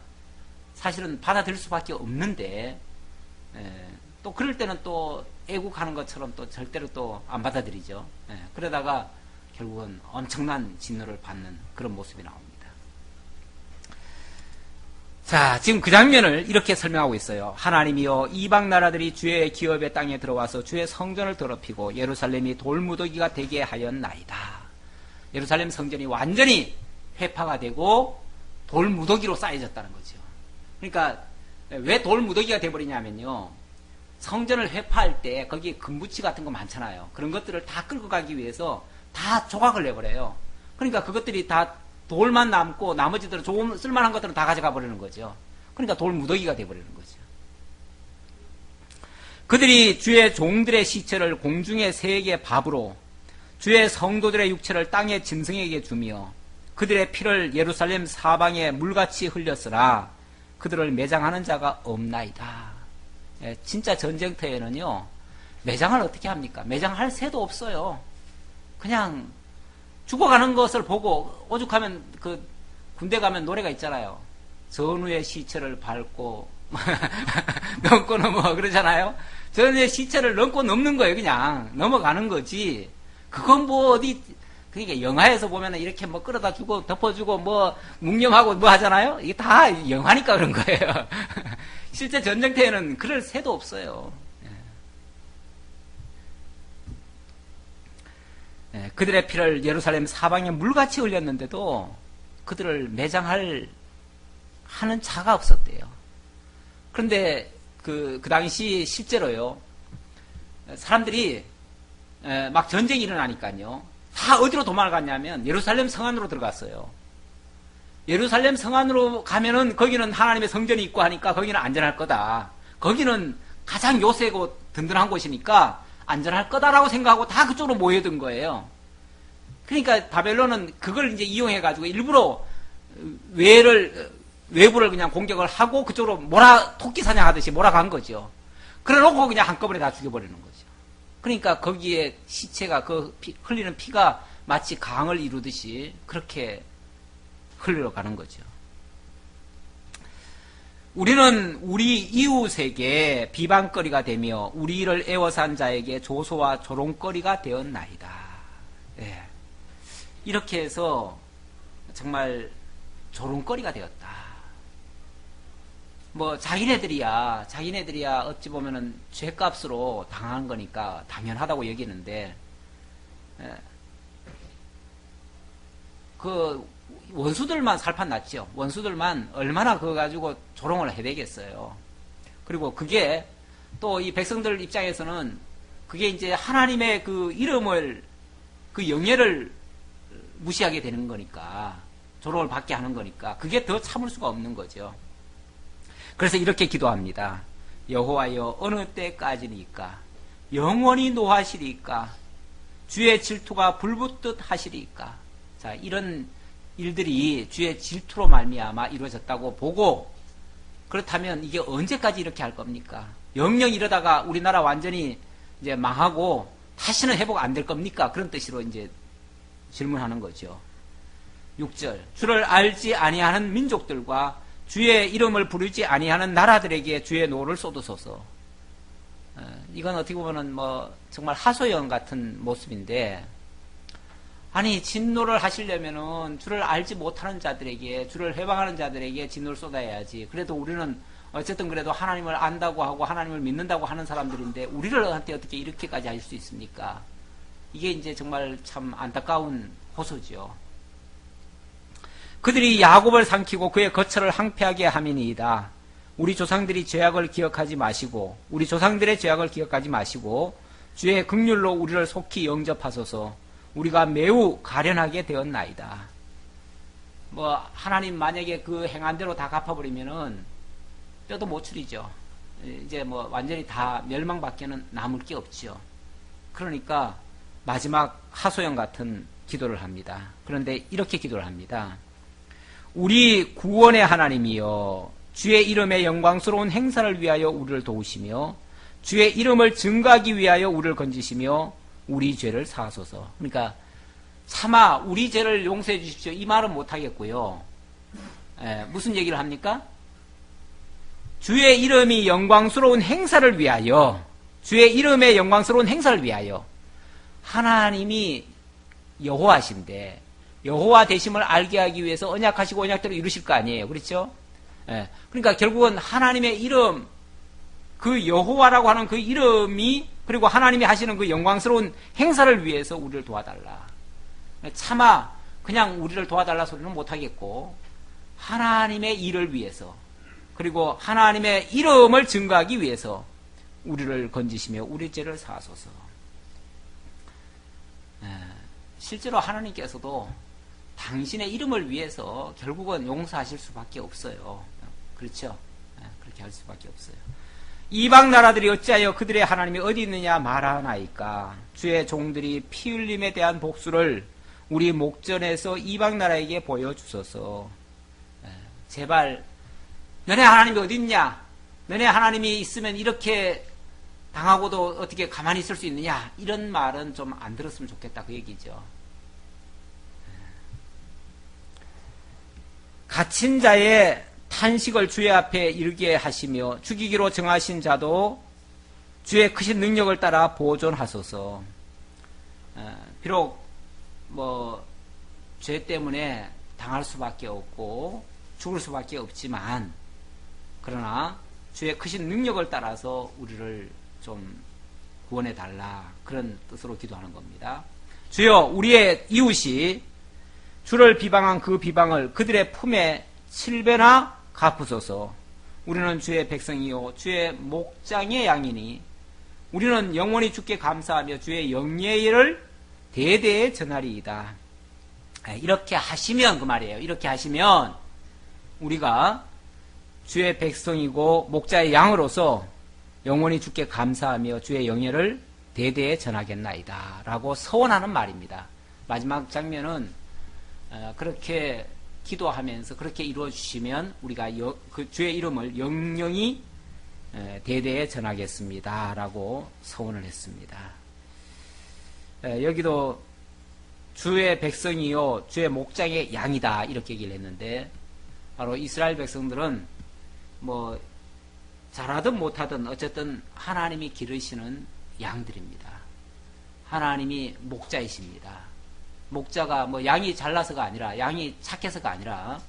사실은 받아들일 수밖에 없는데, 또 그럴 때는 또 애국하는 것처럼 또 절대로 또 안 받아들이죠. 그러다가 결국은 엄청난 진노를 받는 그런 모습이 나옵니다. 자, 지금 그 장면을 이렇게 설명하고 있어요. 하나님이여, 이방 나라들이 주의 기업의 땅에 들어와서 주의 성전을 더럽히고 예루살렘이 돌무더기가 되게 하였나이다. 예루살렘 성전이 완전히 회파가 되고 돌무더기로 쌓여졌다는 거죠. 그러니까 왜 돌무더기가 돼버리냐면요, 성전을 회파할 때 거기 금붙이 같은 거 많잖아요. 그런 것들을 다 끌고 가기 위해서 다 조각을 내버려요. 그러니까 그것들이 다 돌만 남고 나머지들은 좋은 쓸만한 것들은 다 가져가 버리는 거죠. 그러니까 돌무더기가 돼버리는 거죠. 그들이 주의 종들의 시체를 공중의 새에게 밥으로, 주의 성도들의 육체를 땅의 짐승에게 주며 그들의 피를 예루살렘 사방에 물같이 흘렸으나 그들을 매장하는 자가 없나이다. 진짜 전쟁터에는요, 매장을 어떻게 합니까? 매장할 새도 없어요. 그냥 죽어가는 것을 보고 오죽하면 그 군대 가면 노래가 있잖아요. 전우의 시체를 밟고 넘고 넘어 그러잖아요. 전우의 시체를 넘고 넘는 거예요. 그냥 넘어가는 거지. 그건 뭐 어디, 그러니까 영화에서 보면은 이렇게 뭐 끌어다 주고 덮어주고 뭐 묵념하고 뭐 하잖아요. 이게 다 영화니까 그런 거예요. 실제 전쟁터에는 그럴 새도 없어요. 그들의 피를 예루살렘 사방에 물같이 흘렸는데도 그들을 매장할 하는 자가 없었대요. 그런데 그 당시 실제로요, 사람들이 막 전쟁이 일어나니까요, 다 어디로 도망갔냐면 예루살렘 성 안으로 들어갔어요. 예루살렘 성 안으로 가면은 거기는 하나님의 성전이 있고 하니까 거기는 안전할 거다. 거기는 가장 요새고 든든한 곳이니까 안전할 거다라고 생각하고 다 그쪽으로 모여든 거예요. 그러니까 바벨론은 그걸 이제 이용해가지고 일부러 외부를 그냥 공격을 하고 그쪽으로 토끼 사냥하듯이 몰아간 거죠. 그래 놓고 그냥 한꺼번에 다 죽여버리는 거죠. 그러니까 거기에 시체가, 흘리는 피가 마치 강을 이루듯이 그렇게 흘러가는 거죠. 우리는 우리 이웃에게 비방거리가 되며 우리를 애워싼 자에게 조소와 조롱거리가 되었나이다. 예. 이렇게 해서 정말 조롱거리가 되었다. 뭐 자기네들이야 어찌 보면은 죄값으로 당한 거니까 당연하다고 여기는데, 그 원수들만 살판 났죠. 원수들만 얼마나 그거 가지고 조롱을 해대겠어요. 그리고 그게 또 이 백성들 입장에서는 그게 이제 하나님의 그 이름을, 그 영예를 무시하게 되는 거니까, 조롱을 받게 하는 거니까 그게 더 참을 수가 없는 거죠. 그래서 이렇게 기도합니다. 여호와여, 어느 때까지니까? 영원히 노하시리까? 주의 질투가 불붙듯 하시리까? 자, 이런 일들이 주의 질투로 말미암아 이루어졌다고 보고, 그렇다면 이게 언제까지 이렇게 할 겁니까? 영영 이러다가 우리나라 완전히 이제 망하고 다시는 회복 안 될 겁니까? 그런 뜻으로 이제 질문하는 거죠. 6절, 주를 알지 아니하는 민족들과 주의 이름을 부르지 아니하는 나라들에게 주의 노를 쏟으소서. 이건 어떻게 보면은 뭐 정말 하소연 같은 모습인데, 아니 진노를 하시려면은 주를 알지 못하는 자들에게, 주를 회방하는 자들에게 진노를 쏟아야지. 그래도 우리는 어쨌든 그래도 하나님을 안다고 하고 하나님을 믿는다고 하는 사람들인데 우리를 한테 어떻게 이렇게까지 할 수 있습니까? 이게 이제 정말 참 안타까운 호소죠. 그들이 야곱을 삼키고 그의 거처를 항폐하게 함이니이다. 우리 조상들의 죄악을 기억하지 마시고 주의 긍휼로 우리를 속히 영접하소서. 우리가 매우 가련하게 되었나이다. 뭐 하나님 만약에 그 행한 대로 다 갚아버리면은 뼈도 못 추리죠. 이제 뭐 완전히 다 멸망밖에는 남을 게 없죠. 그러니까 마지막 하소연 같은 기도를 합니다. 그런데 이렇게 기도를 합니다. 우리 구원의 하나님이여, 주의 이름의 영광스러운 행사를 위하여 우리를 도우시며 주의 이름을 증거하기 위하여 우리를 건지시며 우리 죄를 사하소서. 그러니까 차마 우리 죄를 용서해 주십시오. 이 말은 못하겠고요. 무슨 얘기를 합니까? 주의 이름이 영광스러운 행사를 위하여, 주의 이름의 영광스러운 행사를 위하여, 하나님이 여호와신데 여호와 되심을 알게 하기 위해서 언약하시고 언약대로 이루실 거 아니에요. 그렇죠? 그러니까 결국은 하나님의 이름, 그 여호와라고 하는 그 이름이, 그리고 하나님이 하시는 그 영광스러운 행사를 위해서 우리를 도와달라. 차마 그냥 우리를 도와달라 소리는 못하겠고, 하나님의 일을 위해서, 그리고 하나님의 이름을 증거하기 위해서 우리를 건지시며 우리 죄를 사하소서. 실제로 하나님께서도 당신의 이름을 위해서 결국은 용서하실 수밖에 없어요. 그렇죠? 그렇게 할 수밖에 없어요. 이방 나라들이 어찌하여 그들의 하나님이 어디 있느냐 말하나이까. 주의 종들이 피 흘림에 대한 복수를 우리 목전에서 이방 나라에게 보여주소서. 제발 너네 하나님이 어디 있냐? 너네 하나님이 있으면 이렇게 당하고도 어떻게 가만히 있을 수 있느냐? 이런 말은 좀 안 들었으면 좋겠다, 그 얘기죠. 갇힌 자의 탄식을 주의 앞에 이르게 하시며 죽이기로 정하신 자도 주의 크신 능력을 따라 보존하소서. 비록 죄 때문에 당할 수밖에 없고 죽을 수밖에 없지만, 그러나 주의 크신 능력을 따라서 우리를 좀 구원해 달라, 그런 뜻으로 기도하는 겁니다. 주여, 우리의 이웃이 주를 비방한 그 비방을 그들의 품에 7배나 갚으소서. 우리는 주의 백성이요 주의 목장의 양이니 우리는 영원히 주께 감사하며 주의 영예를 대대에 전하리이다. 이렇게 하시면, 그 말이에요. 이렇게 하시면 우리가 주의 백성이고 목자의 양으로서 영원히 주께 감사하며 주의 영예를 대대에 전하겠나이다 라고 서원하는 말입니다. 마지막 장면은 그렇게 기도하면서 그렇게 이루어 주시면 우리가 그 주의 이름을 영영히 대대에 전하겠습니다 라고 서원을 했습니다. 여기도 주의 백성이요 주의 목장의 양이다, 이렇게 얘기를 했는데, 바로 이스라엘 백성들은 잘하든 못하든 어쨌든 하나님이 기르시는 양들입니다. 하나님이 목자이십니다. 목자가 양이 잘나서가 아니라, 양이 착해서가 아니라,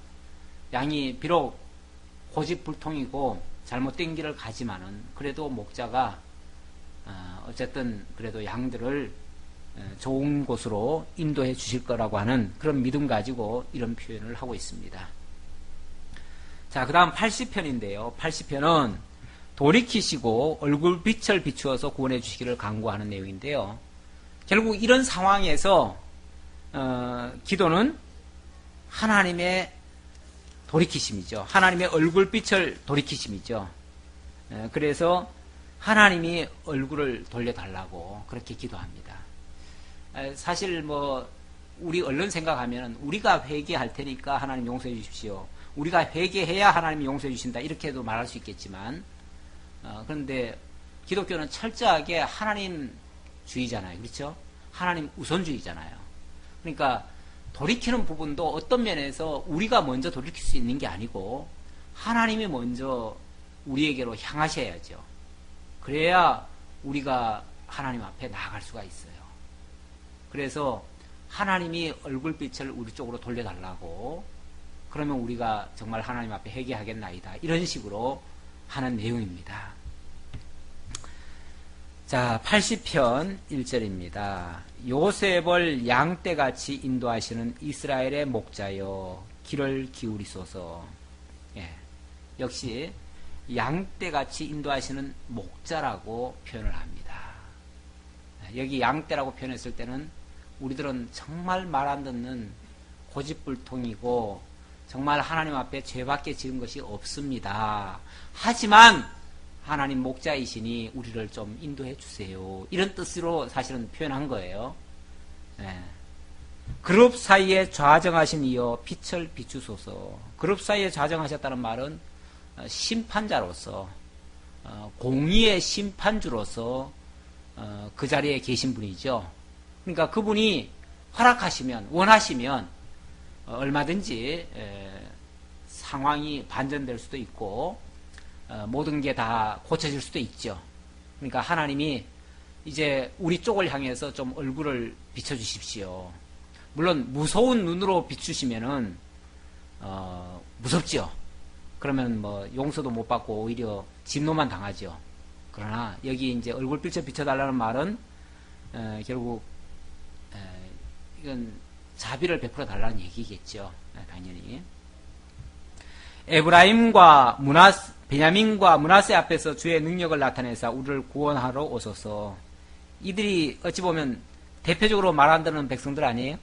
양이 비록 고집불통이고 잘못된 길을 가지만은 그래도 목자가 어쨌든 그래도 양들을 좋은 곳으로 인도해 주실 거라고 하는 그런 믿음 가지고 이런 표현을 하고 있습니다. 자, 그 다음 80편인데요. 80편은 돌이키시고 얼굴빛을 비추어서 구원해 주시기를 간구하는 내용인데요. 결국 이런 상황에서 기도는 하나님의 돌이키심이죠. 하나님의 얼굴빛을 돌이키심이죠. 그래서 하나님이 얼굴을 돌려달라고 그렇게 기도합니다. 사실 우리 얼른 생각하면 우리가 회개할 테니까 하나님 용서해 주십시오, 우리가 회개해야 하나님이 용서해 주신다, 이렇게도 말할 수 있겠지만, 그런데 기독교는 철저하게 하나님주의잖아요. 그렇죠? 하나님 우선주의잖아요. 그러니까 돌이키는 부분도 어떤 면에서 우리가 먼저 돌이킬 수 있는 게 아니고 하나님이 먼저 우리에게로 향하셔야죠. 그래야 우리가 하나님 앞에 나아갈 수가 있어요. 그래서 하나님이 얼굴빛을 우리 쪽으로 돌려달라고, 그러면 우리가 정말 하나님 앞에 회개하겠나이다, 이런 식으로 하는 내용입니다. 자, 80편 1절입니다. 요셉을 양떼같이 인도하시는 이스라엘의 목자여 귀를 기울이소서. 역시 양떼같이 인도하시는 목자라고 표현을 합니다. 여기 양떼라고 표현했을 때는 우리들은 정말 말 안 듣는 고집불통이고 정말 하나님 앞에 죄밖에 지은 것이 없습니다. 하지만 하나님 목자이시니 우리를 좀 인도해 주세요, 이런 뜻으로 사실은 표현한 거예요. 그룹 사이에 좌정하신 이여 빛을 비추소서. 그룹 사이에 좌정하셨다는 말은 심판자로서, 공의의 심판주로서 그 자리에 계신 분이죠. 그러니까 그분이 허락하시면, 원하시면 얼마든지 상황이 반전될 수도 있고 모든 게 다 고쳐질 수도 있죠. 그러니까 하나님이 이제 우리 쪽을 향해서 좀 얼굴을 비춰주십시오. 물론 무서운 눈으로 비추시면은 무섭죠. 그러면 뭐 용서도 못 받고 오히려 진노만 당하죠. 그러나 여기 이제 얼굴 비춰달라는 말은 결국 이건 자비를 베풀어 달라는 얘기겠죠. 당연히. 에브라임과 베냐민과 므낫세 앞에서 주의 능력을 나타내사 우리를 구원하러 오소서. 이들이 어찌 보면 대표적으로 말 안 듣는 백성들 아니에요?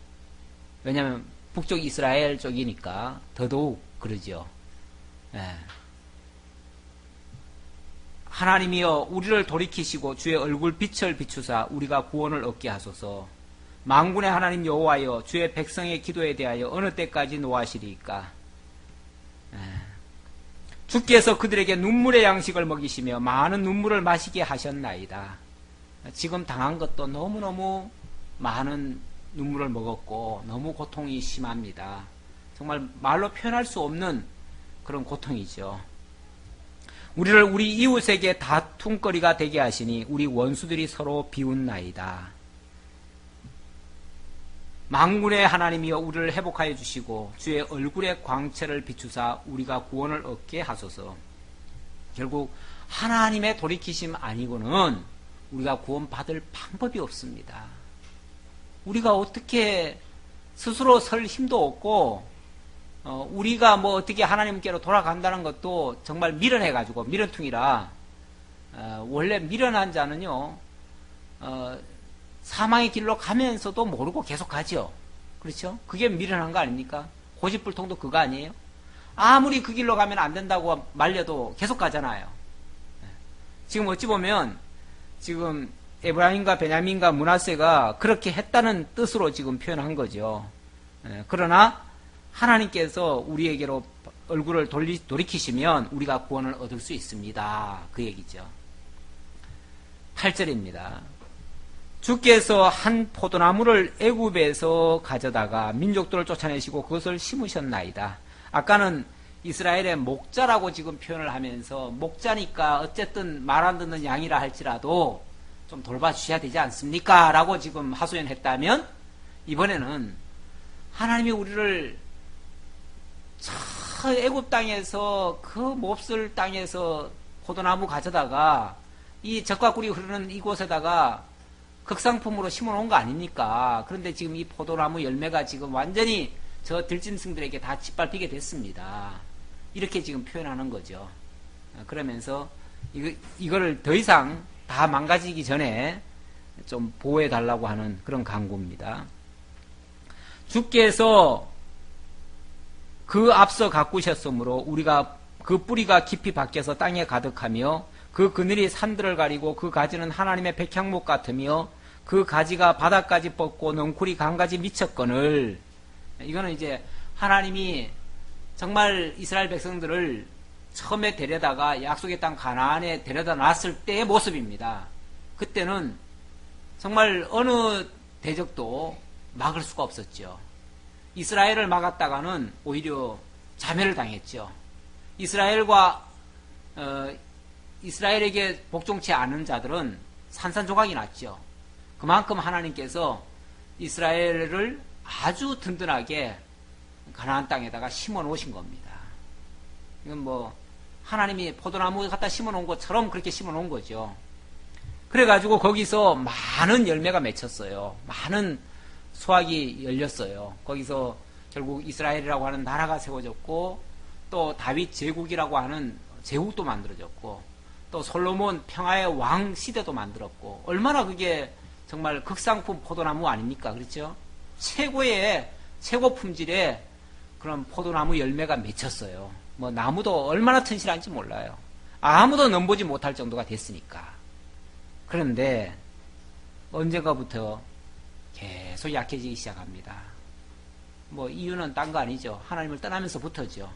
왜냐하면 북쪽 이스라엘 쪽이니까 더더욱 그러죠. 하나님이여 우리를 돌이키시고 주의 얼굴 빛을 비추사 우리가 구원을 얻게 하소서. 만군의 하나님 여호와여 주의 백성의 기도에 대하여 어느 때까지 노하시리이까. 주께서 그들에게 눈물의 양식을 먹이시며 많은 눈물을 마시게 하셨나이다. 지금 당한 것도 너무너무 많은 눈물을 먹었고 너무 고통이 심합니다. 정말 말로 표현할 수 없는 그런 고통이죠. 우리를 우리 이웃에게 다툼거리가 되게 하시니 우리 원수들이 서로 비웃나이다. 만군의 하나님이여 우리를 회복하여 주시고 주의 얼굴의 광채를 비추사 우리가 구원을 얻게 하소서. 결국 하나님의 돌이키심 아니고는 우리가 구원받을 방법이 없습니다. 우리가 어떻게 스스로 설 힘도 없고 우리가 뭐 어떻게 하나님께로 돌아간다는 것도 정말 미련해가지고 미련퉁이라 원래 미련한 자는요 사망의 길로 가면서도 모르고 계속 가죠. 그렇죠? 그게 미련한 거 아닙니까? 고집불통도 그거 아니에요? 아무리 그 길로 가면 안 된다고 말려도 계속 가잖아요. 지금 어찌 보면 지금 에브라임과 베냐민과 므낫세가 그렇게 했다는 뜻으로 지금 표현한 거죠. 그러나 하나님께서 우리에게로 얼굴을 돌이키시면 우리가 구원을 얻을 수 있습니다. 그 얘기죠. 8절입니다. 주께서 한 포도나무를 애굽에서 가져다가 민족들을 쫓아내시고 그것을 심으셨나이다. 아까는 이스라엘의 목자라고 지금 표현을 하면서 목자니까 어쨌든 말 안 듣는 양이라 할지라도 좀 돌봐주셔야 되지 않습니까? 라고 지금 하소연했다면 이번에는 하나님이 우리를 저 애굽 땅에서 그 몹쓸 땅에서 포도나무 가져다가 이 적과 꿀이 흐르는 이곳에다가 극상품으로 심어놓은 거 아닙니까? 그런데 지금 이 포도나무 열매가 지금 완전히 저 들짐승들에게 다 짓밟히게 됐습니다. 이렇게 지금 표현하는 거죠. 그러면서 이거를 더 이상 다 망가지기 전에 좀 보호해달라고 하는 그런 강구입니다. 주께서 그 앞서 가꾸셨으므로 우리가 그 뿌리가 깊이 박혀서 땅에 가득하며 그 그늘이 산들을 가리고 그 가지는 하나님의 백향목 같으며 그 가지가 바닥까지 뻗고 넝쿨이 강까지 미쳤거늘. 이거는 이제 하나님이 정말 이스라엘 백성들을 처음에 데려다가 약속의 땅 가나안에 데려다 놨을 때의 모습입니다. 그때는 정말 어느 대적도 막을 수가 없었죠. 이스라엘을 막았다가는 오히려 자멸을 당했죠. 이스라엘에게 복종치 않은 자들은 산산조각이 났죠. 그만큼 하나님께서 이스라엘을 아주 든든하게 가나안 땅에다가 심어 놓으신 겁니다. 이건 뭐 하나님이 포도나무 갖다 심어 놓은 것처럼 그렇게 심어 놓은 거죠. 그래가지고 거기서 많은 열매가 맺혔어요. 많은 수확이 열렸어요. 거기서 결국 이스라엘이라고 하는 나라가 세워졌고 또 다윗 제국이라고 하는 제국도 만들어졌고 또 솔로몬 평화의 왕 시대도 만들었고 얼마나 그게 정말 극상품 포도나무 아닙니까? 그렇죠? 최고 품질의 그런 포도나무 열매가 맺혔어요. 뭐 나무도 얼마나 튼실한지 몰라요. 아무도 넘보지 못할 정도가 됐으니까. 그런데 언젠가부터 계속 약해지기 시작합니다. 뭐 이유는 딴 거 아니죠. 하나님을 떠나면서부터죠.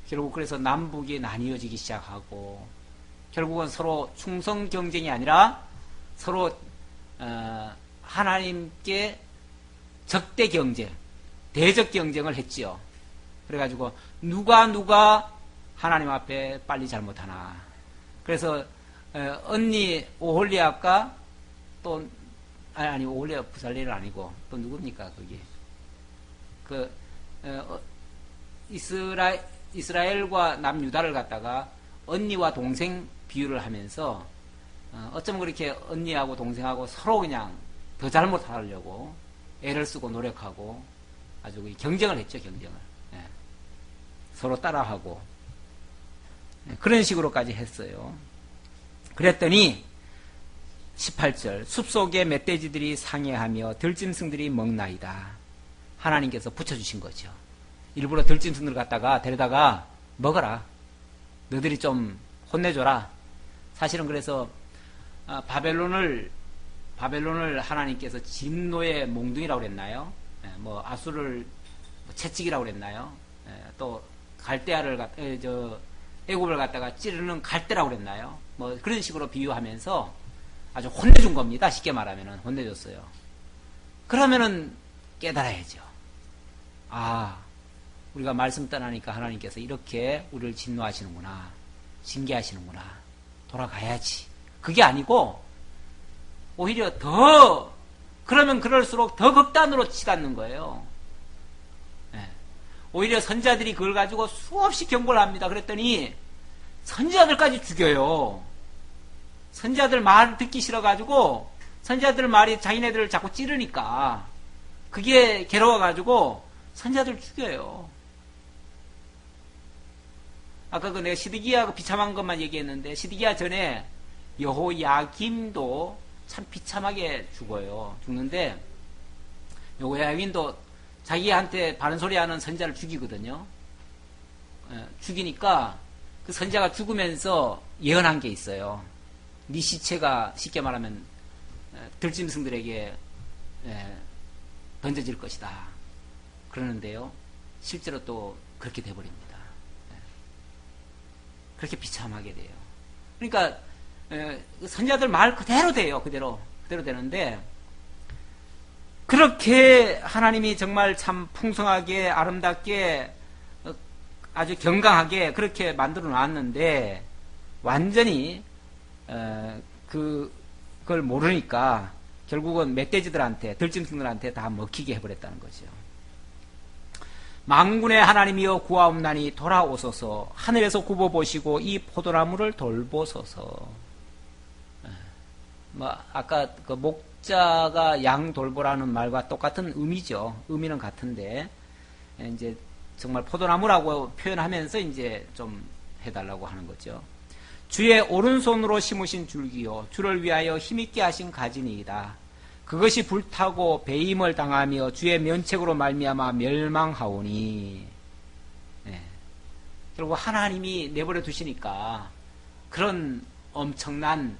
결국 그래서 남북이 나뉘어지기 시작하고 결국은 서로 충성 경쟁이 아니라 서로 하나님께 적대 경쟁, 대적 경쟁을 했지요. 그래가지고 누가 하나님 앞에 빨리 잘못하나. 그래서 언니 오홀리압과 또 아니 오홀리압 부살렐은 아니고 또 누굽니까 거기 그 이스라엘과 남유다를 갖다가 언니와 동생 비유를 하면서 어쩌면 그렇게 언니하고 동생하고 서로 그냥 더 잘못하려고 애를 쓰고 노력하고 아주 경쟁을 했죠. 경쟁을. 예. 서로 따라하고 그런 식으로까지 했어요. 그랬더니 18절 숲속에 멧돼지들이 상해하며 들짐승들이 먹나이다. 하나님께서 붙여주신 거죠. 일부러 들짐승들 갖다가 데려다가 먹어라. 너희들이 좀 혼내줘라. 사실은 그래서 바벨론을 하나님께서 진노의 몽둥이라고 그랬나요? 뭐 아수를 채찍이라고 그랬나요? 또 갈대아를 애굽을 갖다가 찌르는 갈대라고 그랬나요? 뭐 그런 식으로 비유하면서 아주 혼내준 겁니다. 쉽게 말하면은 혼내줬어요. 그러면은 깨달아야죠. 아, 우리가 말씀 떠나니까 하나님께서 이렇게 우리를 진노하시는구나, 징계하시는구나, 돌아가야지. 그게 아니고 오히려 그러면 그럴수록 더 극단으로 치닫는 거예요. 네. 오히려 선지자들이 그걸 가지고 수없이 경고를 합니다. 그랬더니 선지자들까지 죽여요. 선지자들 말 듣기 싫어가지고 선지자들 말이 자기네들을 자꾸 찌르니까 그게 괴로워가지고 선지자들 죽여요. 아까 내가 시드기야 비참한 것만 얘기했는데 시드기야 전에 여호야김도 참 비참하게 죽는데 여호야김도 자기한테 바른 소리 하는 선지자를 죽이거든요. 죽이니까 그 선지자가 죽으면서 예언한 게 있어요. 네 시체가 쉽게 말하면 들짐승들에게 던져질 것이다. 그러는데요. 실제로 또 그렇게 돼버립니다. 그렇게 비참하게 돼요. 그러니까 선지자들 말 그대로 돼요. 그대로 되는데 그렇게 하나님이 정말 참 풍성하게 아름답게 아주 경강하게 그렇게 만들어 놨는데 완전히 그걸 모르니까 결국은 멧돼지들한테 들짐승들한테 다 먹히게 해버렸다는 거죠. 만군의 하나님이여 구하옵나니 돌아오소서. 하늘에서 굽어보시고 이 포도나무를 돌보소서. 뭐 아까 그 목자가 양 돌보라는 말과 똑같은 의미죠. 의미는 같은데 이제 정말 포도나무라고 표현하면서 이제 좀 해달라고 하는 거죠. 주의 오른손으로 심으신 줄기요 주를 위하여 힘있게 하신 가지니이다. 그것이 불타고 배임을 당하며 주의 면책으로 말미암아 멸망하오니. 결국 하나님이 내버려 두시니까 그런 엄청난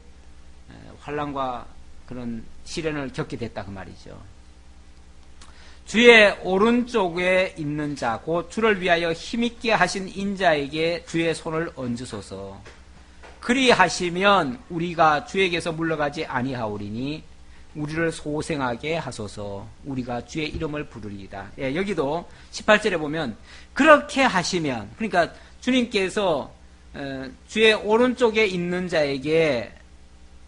환난과 그런 시련을 겪게 됐다 그 말이죠. 주의 오른쪽에 있는 자 곧 주를 위하여 힘있게 하신 인자에게 주의 손을 얹으소서. 그리하시면 우리가 주에게서 물러가지 아니하오리니 우리를 소생하게 하소서. 우리가 주의 이름을 부르리이다. 여기도 18절에 보면 그렇게 하시면, 그러니까 주님께서 주의 오른쪽에 있는 자에게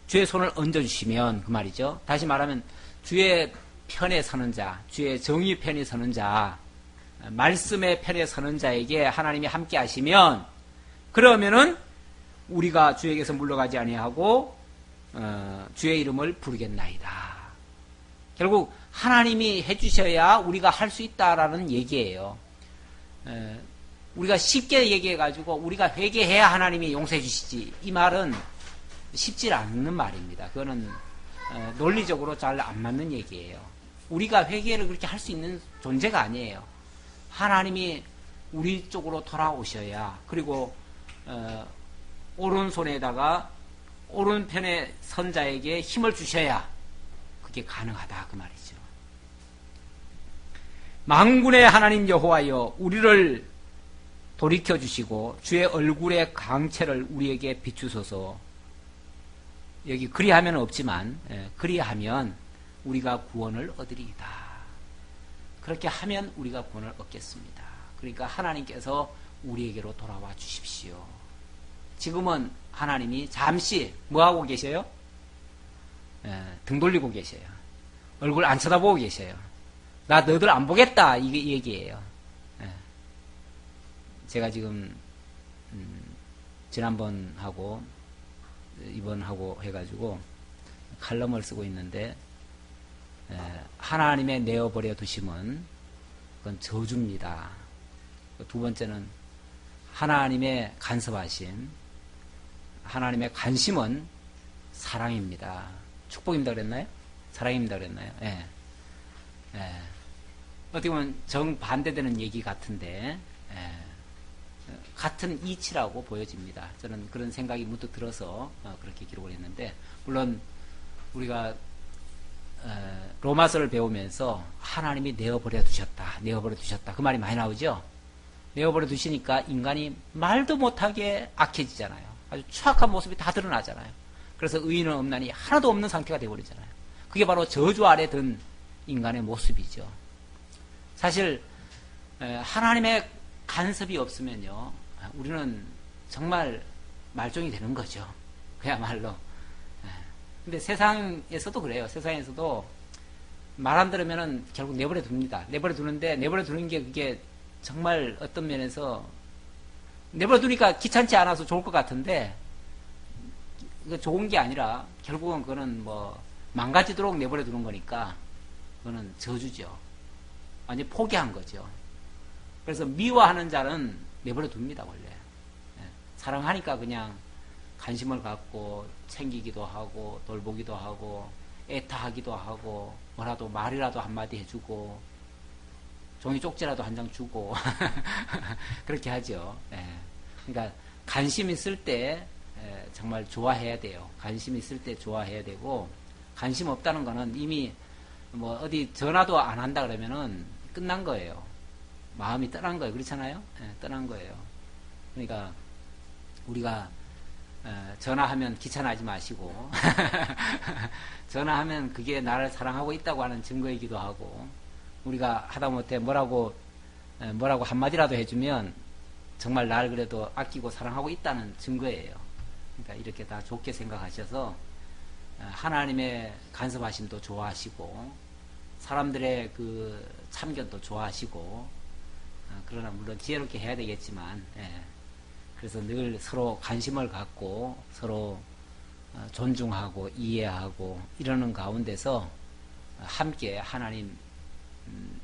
주의 손을 얹어주시면 그 말이죠. 다시 말하면 주의 편에 서는 자, 주의 정의 편에 서는 자, 말씀의 편에 서는 자에게 하나님이 함께 하시면 그러면은 우리가 주에게서 물러가지 아니하고 주의 이름을 부르겠나이다. 결국 하나님이 해주셔야 우리가 할 수 있다라는 얘기예요. 우리가 쉽게 얘기해가지고 우리가 회개해야 하나님이 용서해 주시지, 이 말은 쉽지 않는 말입니다. 그거는 논리적으로 잘 안 맞는 얘기예요. 우리가 회개를 그렇게 할 수 있는 존재가 아니에요. 하나님이 우리 쪽으로 돌아오셔야, 그리고 오른손에다가 오른편의 선자에게 힘을 주셔야 그게 가능하다 그 말이죠. 만군의 하나님 여호와여 우리를 돌이켜주시고 주의 얼굴의 광채를 우리에게 비추소서. 여기 그리하면 없지만 그리하면 우리가 구원을 얻으리이다. 그렇게 하면 우리가 구원을 얻겠습니다. 그러니까 하나님께서 우리에게로 돌아와 주십시오. 지금은 하나님이 잠시 뭐하고 계셔요? 등 돌리고 계셔요. 얼굴 안 쳐다보고 계셔요. 나 너들 안 보겠다, 이게 얘기예요. 제가 지금 지난번하고 이번하고 해가지고 칼럼을 쓰고 있는데, 하나님의 내어버려 두심은 그건 저주입니다. 두 번째는 하나님의 간섭하심, 하나님의 관심은 사랑입니다. 축복입니다 그랬나요? 사랑입니다 그랬나요? 예. 어떻게 보면 정반대되는 얘기 같은데, 같은 이치라고 보여집니다. 저는 그런 생각이 문득 들어서 그렇게 기록을 했는데, 물론 우리가 로마서를 배우면서 하나님이 내어버려 두셨다, 내어버려 두셨다, 그 말이 많이 나오죠. 내어버려 두시니까 인간이 말도 못하게 악해지잖아요. 아주 추악한 모습이 다 드러나잖아요. 그래서 의인은 없나니 하나도 없는 상태가 되어버리잖아요. 그게 바로 저주 아래 든 인간의 모습이죠. 사실 하나님의 간섭이 없으면요, 우리는 정말 말종이 되는 거죠. 그야말로. 근데 세상에서도 그래요. 세상에서도 말 안 들으면은 결국 내버려 둡니다. 내버려 두는데, 내버려 두는 게 그게 정말 어떤 면에서 내버려 두니까 귀찮지 않아서 좋을 것 같은데, 이거 좋은 게 아니라 결국은 그거는 뭐 망가지도록 내버려 두는 거니까 그거는 저주죠. 완전히 포기한 거죠. 그래서 미워하는 자는 내버려 둡니다, 원래. 사랑하니까 그냥 관심을 갖고 챙기기도 하고 돌보기도 하고 애타하기도 하고 뭐라도 말이라도 한마디 해주고 종이 쪽지라도 한 장 주고 그렇게 하죠. 그러니까 관심 있을 때 정말 좋아해야 돼요. 관심 있을 때 좋아해야 되고, 관심 없다는 거는 이미 뭐 어디 전화도 안 한다 그러면은 끝난 거예요. 마음이 떠난 거예요. 그렇잖아요? 떠난 거예요. 그러니까 우리가 전화하면 귀찮아하지 마시고 전화하면 그게 나를 사랑하고 있다고 하는 증거이기도 하고, 우리가 하다못해 뭐라고 한마디라도 해주면 정말 날 그래도 아끼고 사랑하고 있다는 증거예요. 그러니까 이렇게 다 좋게 생각하셔서 하나님의 간섭하심도 좋아하시고 사람들의 그 참견도 좋아하시고, 그러나 물론 지혜롭게 해야 되겠지만, 그래서 늘 서로 관심을 갖고 서로 존중하고 이해하고 이러는 가운데서 함께 하나님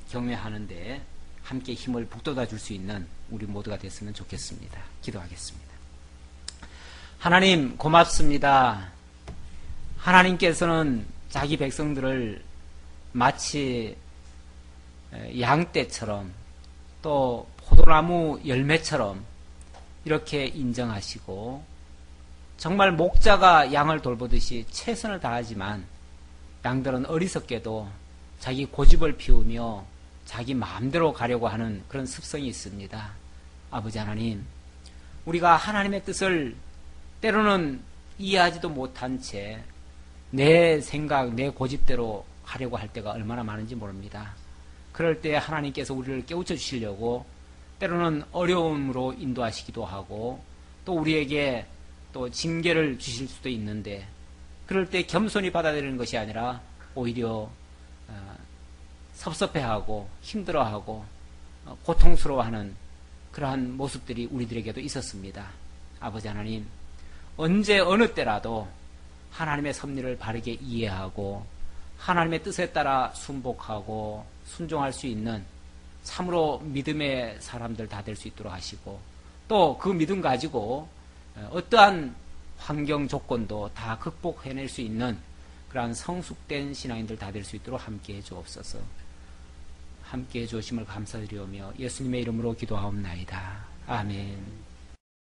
경외하는데 함께 힘을 북돋아 줄 수 있는 우리 모두가 됐으면 좋겠습니다. 기도하겠습니다. 하나님 고맙습니다. 하나님께서는 자기 백성들을 마치 양떼처럼 또 포도나무 열매처럼 이렇게 인정하시고, 정말 목자가 양을 돌보듯이 최선을 다하지만 양들은 어리석게도 자기 고집을 피우며 자기 마음대로 가려고 하는 그런 습성이 있습니다. 아버지 하나님, 우리가 하나님의 뜻을 때로는 이해하지도 못한 채 내 생각, 내 고집대로 하려고 할 때가 얼마나 많은지 모릅니다. 그럴 때 하나님께서 우리를 깨우쳐 주시려고 때로는 어려움으로 인도하시기도 하고 또 우리에게 또 징계를 주실 수도 있는데, 그럴 때 겸손히 받아들이는 것이 아니라 오히려 섭섭해하고 힘들어하고 고통스러워하는 그러한 모습들이 우리들에게도 있었습니다. 아버지 하나님, 언제 어느 때라도 하나님의 섭리를 바르게 이해하고 하나님의 뜻에 따라 순복하고 순종할 수 있는 참으로 믿음의 사람들 다 될 수 있도록 하시고, 또 그 믿음 가지고 어떠한 환경 조건도 다 극복해낼 수 있는 그러한 성숙된 신앙인들 다 될 수 있도록 함께해 주옵소서. 함께해 주심을 감사드리오며 예수님의 이름으로 기도하옵나이다. 아멘.